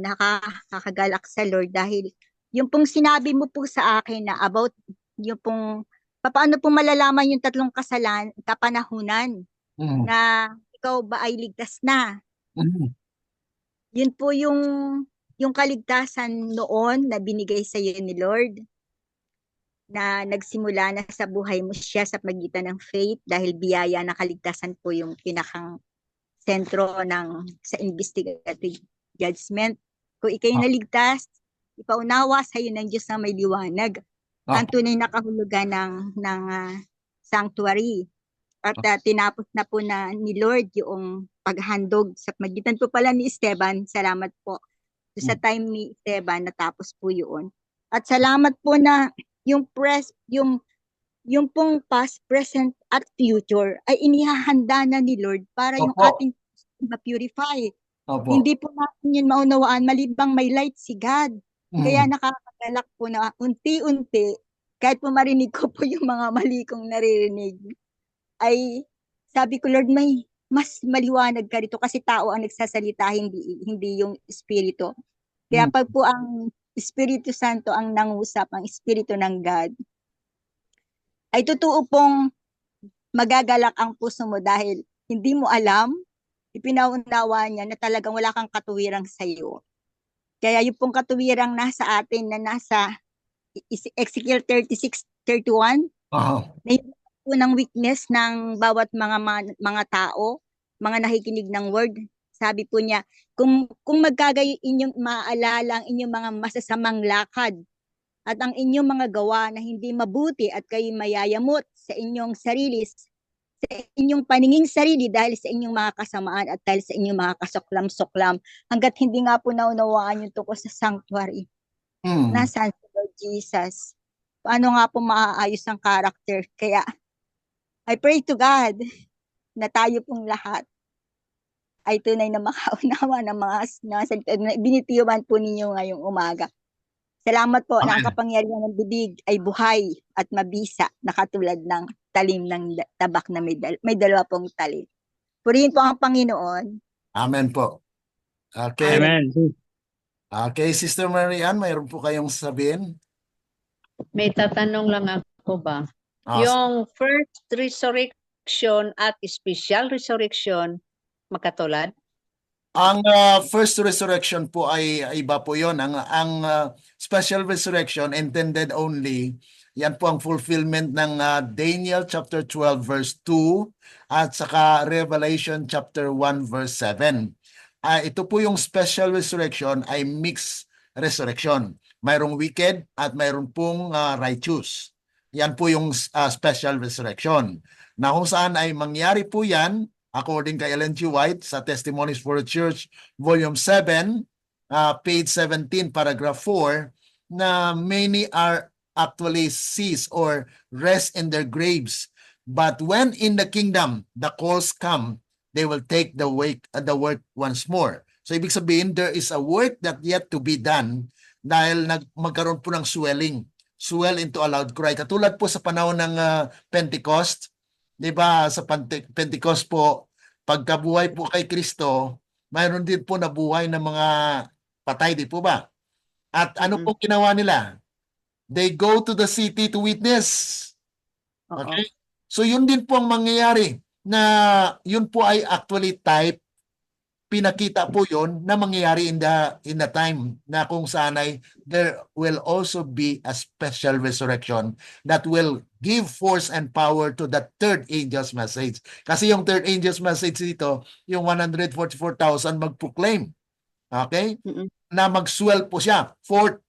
[SPEAKER 3] nakakagalak sa Lord dahil yung pong sinabi mo po sa akin na about yung pong paano po malalaman yung tatlong kapanahunan na ikaw ba ay ligtas na. Yun po yung kaligtasan noon na binigay sa iyo ni Lord na nagsimula na sa buhay mo siya sa pagitan ng faith dahil biyaya na kaligtasan po yung pinakang sentro sa investigative judgment. Kung ikay naligtas, ipaunawa sa iyo ng Diyos na may liwanag. Ang tunay na kahulugan ng sanctuary. At tinapos na po na ni Lord yung paghandog sa pagitan po pala ni Esteban. Salamat po. So, sa time ni Esteban, natapos po yun. At salamat po na yung pong past, present, at future ay inihahanda na ni Lord para yung ating ma-purify. Hindi po natin yun maunawaan malibang may light si God. Kaya nakakagalak po na unti-unti, kahit po marinig ko po yung mga mali kong naririnig, ay sabi ko, Lord, may mas maliwanag ka rito kasi tao ang nagsasalita, hindi yung Espiritu. Kaya pag po ang Espiritu Santo ang nangusap, ang Espiritu ng God, ay totoo pong magagalak ang puso mo dahil hindi mo alam, ipinaunawa niya na talagang wala kang katuwirang sa iyo. Kaya yung pong katuwirang nasa atin na nasa Ezekiel 36:31, na yung po ng weakness ng bawat mga tao, mga nakikinig ng word. Sabi po niya, kung magkagayo inyong maaalala ang inyong mga masasamang lakad at ang inyong mga gawa na hindi mabuti at kayo mayayamot sa inyong sarili, sa inyong paninging sarili dahil sa inyong mga kasamaan at dahil sa inyong mga kasuklam-suklam, hanggat hindi nga po naunawaan yung tungkol sa sanctuary. Nasaan si Lord Jesus? Paano nga po maaayos ang character? Kaya, I pray to God na tayo pong lahat ay tunay na makaunawa ng mga binitiwan po ninyo ngayong umaga. Salamat po na ang kapangyarihan ng bibig ay buhay at mabisa na katulad ng talim ng tabak na may dalawa pong talim. Purihin po ang Panginoon.
[SPEAKER 2] Amen po. Okay.
[SPEAKER 4] Amen.
[SPEAKER 2] Okay, Sister Marian, mayroon po kayong sabihin?
[SPEAKER 4] May tatanong lang ako ba? Yung first resurrection at special resurrection, makatulad?
[SPEAKER 2] Ang first resurrection po ay iba po yon. Ang special resurrection intended only, yan po ang fulfillment ng Daniel chapter 12 verse 2 at saka Revelation chapter 1 verse 7. Ito po yung special resurrection ay mixed resurrection. Mayroong wicked at mayroong pong righteous. Yan po yung special resurrection. Na kung saan ay mangyari po yan, according kay Ellen G. White sa Testimonies for the Church, Volume 7, page 17, paragraph 4, na many are actually cease or rest in their graves. But when in the kingdom, the calls come, they will take the work once more. So ibig sabihin, there is a work that yet to be done dahil magkaroon po ng swell into a loud cry. Katulad po sa panahon ng Pentecost, di ba, sa Pentecost po, pagkabuhay po kay Kristo, mayroon din po nabuhay ng mga patay, di po ba? At ano po ginawa nila? They go to the city to witness.
[SPEAKER 4] Oo.
[SPEAKER 2] Okay? So yun din po ang mangyayari na yun po ay actually type, pinakita po yun na mangyayari in the time na kung saan ay there will also be a special resurrection that will give force and power to the third angel's message. Kasi yung third angel's message dito, yung 144,000 mag-proclaim. Okay?
[SPEAKER 4] Mm-mm.
[SPEAKER 2] Na mag-swell po siya. Fourth,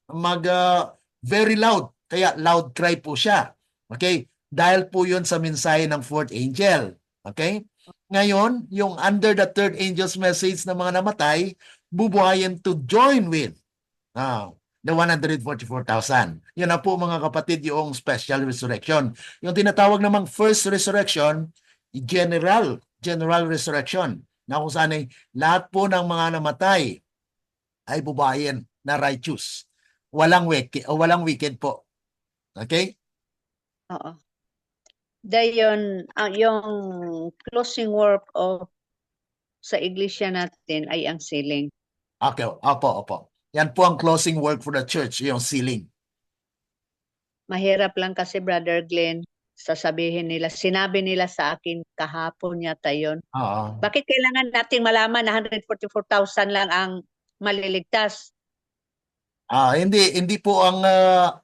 [SPEAKER 2] very loud. Kaya loud cry po siya. Okay? Dahil po yun sa mensahe ng fourth angel. Okay? Ngayon, yung under the third angel's message na mga namatay, bubuhayin to join with the 144,000. Yun na po mga kapatid yung special resurrection. Yung tinatawag namang first resurrection, general resurrection. Na kung saan ay lahat po ng mga namatay ay bubuhayin na righteous. Walang wicked po. Okay?
[SPEAKER 4] Oo. Dayon, yung closing work of sa iglesia natin ay ang sealing.
[SPEAKER 2] Okay, opo. Yan po ang closing work for the church, yung sealing.
[SPEAKER 4] Mahirap lang kasi, Brother Glenn, sasabihin nila, sinabi nila sa akin kahapon yata yun.
[SPEAKER 2] Oo.
[SPEAKER 4] Bakit kailangan nating malaman na 144,000 lang ang maliligtas?
[SPEAKER 2] Hindi po ang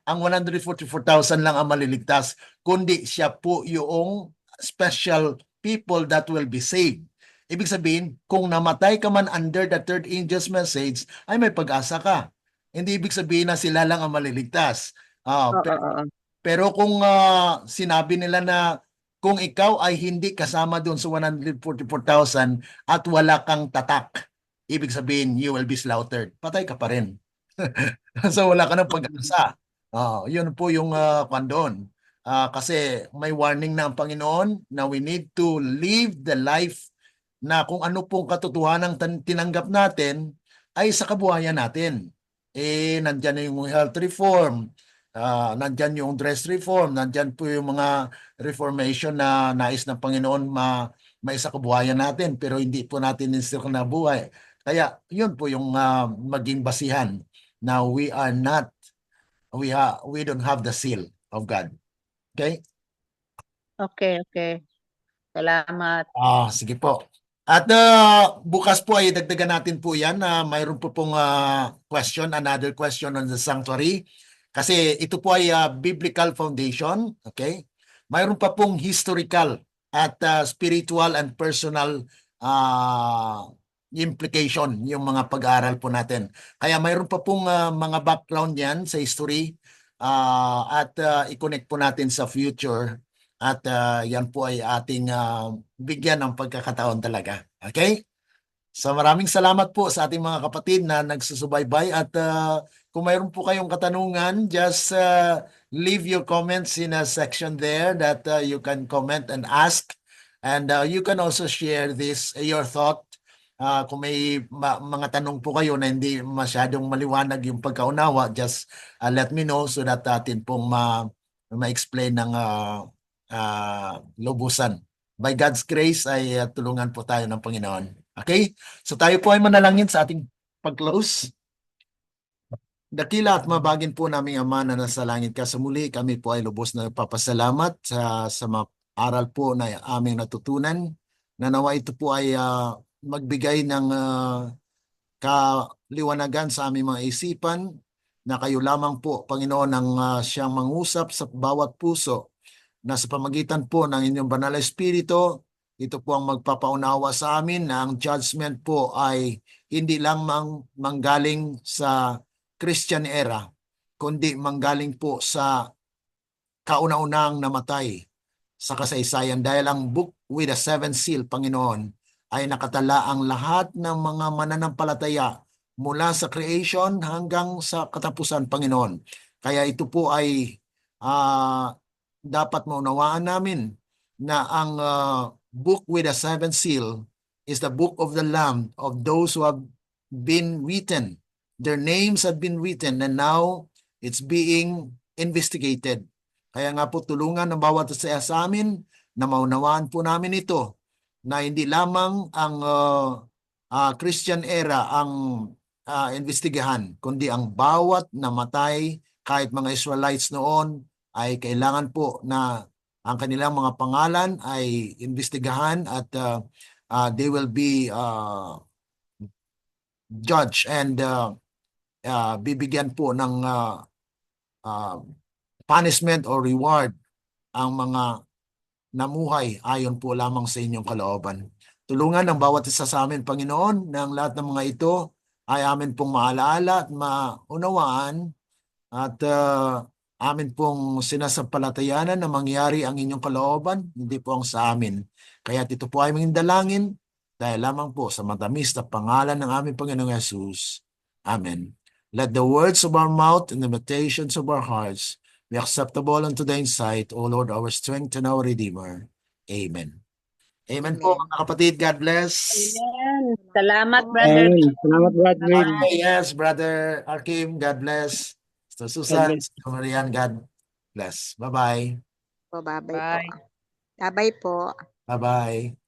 [SPEAKER 2] 144,000 lang ang maliligtas, kundi siya po yung special people that will be saved. Ibig sabihin, kung namatay ka man under the third angel's message, ay may pag-asa ka. Hindi ibig sabihin na sila lang ang maliligtas.
[SPEAKER 4] Oo.
[SPEAKER 2] Pero kung sinabi nila na kung ikaw ay hindi kasama doon sa 144,000 at wala kang tatak, ibig sabihin you will be slaughtered. Patay ka pa rin. So wala ka ng pag-asa. Yun po yung doon. Kasi may warning na ang Panginoon na we need to live the life na kung ano pong katotohanan tinanggap natin ay sa kabuhayan natin. Nandyan na yung health reform, nandyan yung dress reform, nandyan po yung mga reformation na nais ng Panginoon maisa kabuhayan natin, pero hindi po natin instil na buhay. Kaya yun po yung maging basihan. Now we don't have the seal of God. Okay?
[SPEAKER 4] Okay. Salamat.
[SPEAKER 2] Sige po. At bukas po ay dagdagan natin po yan na mayroon po pong another question on the sanctuary. Kasi ito po ay biblical foundation. Okay? Mayroon pa pong historical at spiritual and personal implication yung mga pag-aaral po natin. Kaya mayroon pa pong mga background yan sa history at i-connect po natin sa future at yan po ay ating bigyan ng pagkakataon talaga. Okay? So maraming salamat po sa ating mga kapatid na nagsusubaybay at kung mayroon po kayong katanungan, just leave your comments in a section there that you can comment and ask. And you can also share your thought. Kung may mga tanong po kayo na hindi masyadong maliwanag yung pagkaunawa, just let me know so that atin pong ma-explain ng lubusan. By God's grace ay tulungan po tayo ng Panginoon. Okay? So tayo po ay manalangin sa ating pag-close. Dakila at mabagin po naming Ama na nasa langit ka, sa muli kami po ay lubos na papasalamat sa mga aral po na aming natutunan. Nanawa ito po ay magbigay ng kaliwanagan sa aming mga isipan na kayo lamang po, Panginoon, ang siyang mangusap sa bawat puso na sa pamagitan po ng inyong banal na Espiritu, ito po ang magpapaunawa sa amin na ang judgment po ay hindi lang manggaling sa Christian era, kundi manggaling po sa kauna-unang namatay sa kasaysayan. Dahil ang book with the seven seal, Panginoon, ay nakatala ang lahat ng mga mananampalataya mula sa creation hanggang sa katapusan, Panginoon. Kaya ito po ay dapat maunawaan namin na ang book with the seven seal is the book of the Lamb of those who have been written. Their names have been written and now it's being investigated. Kaya nga po tulungan ng bawat isa sa amin na maunawaan po namin ito na hindi lamang ang Christian era ang investigahan, kundi ang bawat namatay
[SPEAKER 1] kahit mga Israelites noon ay kailangan po na ang kanilang mga pangalan ay imbestigahan at they will be judged and bibigyan po ng punishment or reward ang mga namuhay ayon po lamang sa inyong kalooban. Tulungan ng bawat isa sa amin, Panginoon, ng lahat ng mga ito ay amin pong maalaala at maunawaan at amin pong sinasampalatayanan na mangyari ang inyong kalooban, hindi po ang sa amin. Kaya ito po ay maging dalangin dahil lamang po sa matamis na pangalan ng aming Panginoong Yesus. Amen. Let the words of our mouth and the meditations of our hearts be acceptable unto thine sight, O Lord, our strength and our Redeemer. Amen. Amen po, mga kapatid. God bless.
[SPEAKER 4] Amen. Salamat, brother.
[SPEAKER 5] Amen. Salamat, Brother Will.
[SPEAKER 1] Okay, yes, Brother Arkim, God bless. Sister Susan,
[SPEAKER 5] bless.
[SPEAKER 1] Sister Marian, God bless. Bye-bye.
[SPEAKER 3] Babay po.
[SPEAKER 4] Bye.
[SPEAKER 3] Babay po.
[SPEAKER 1] Bye-bye.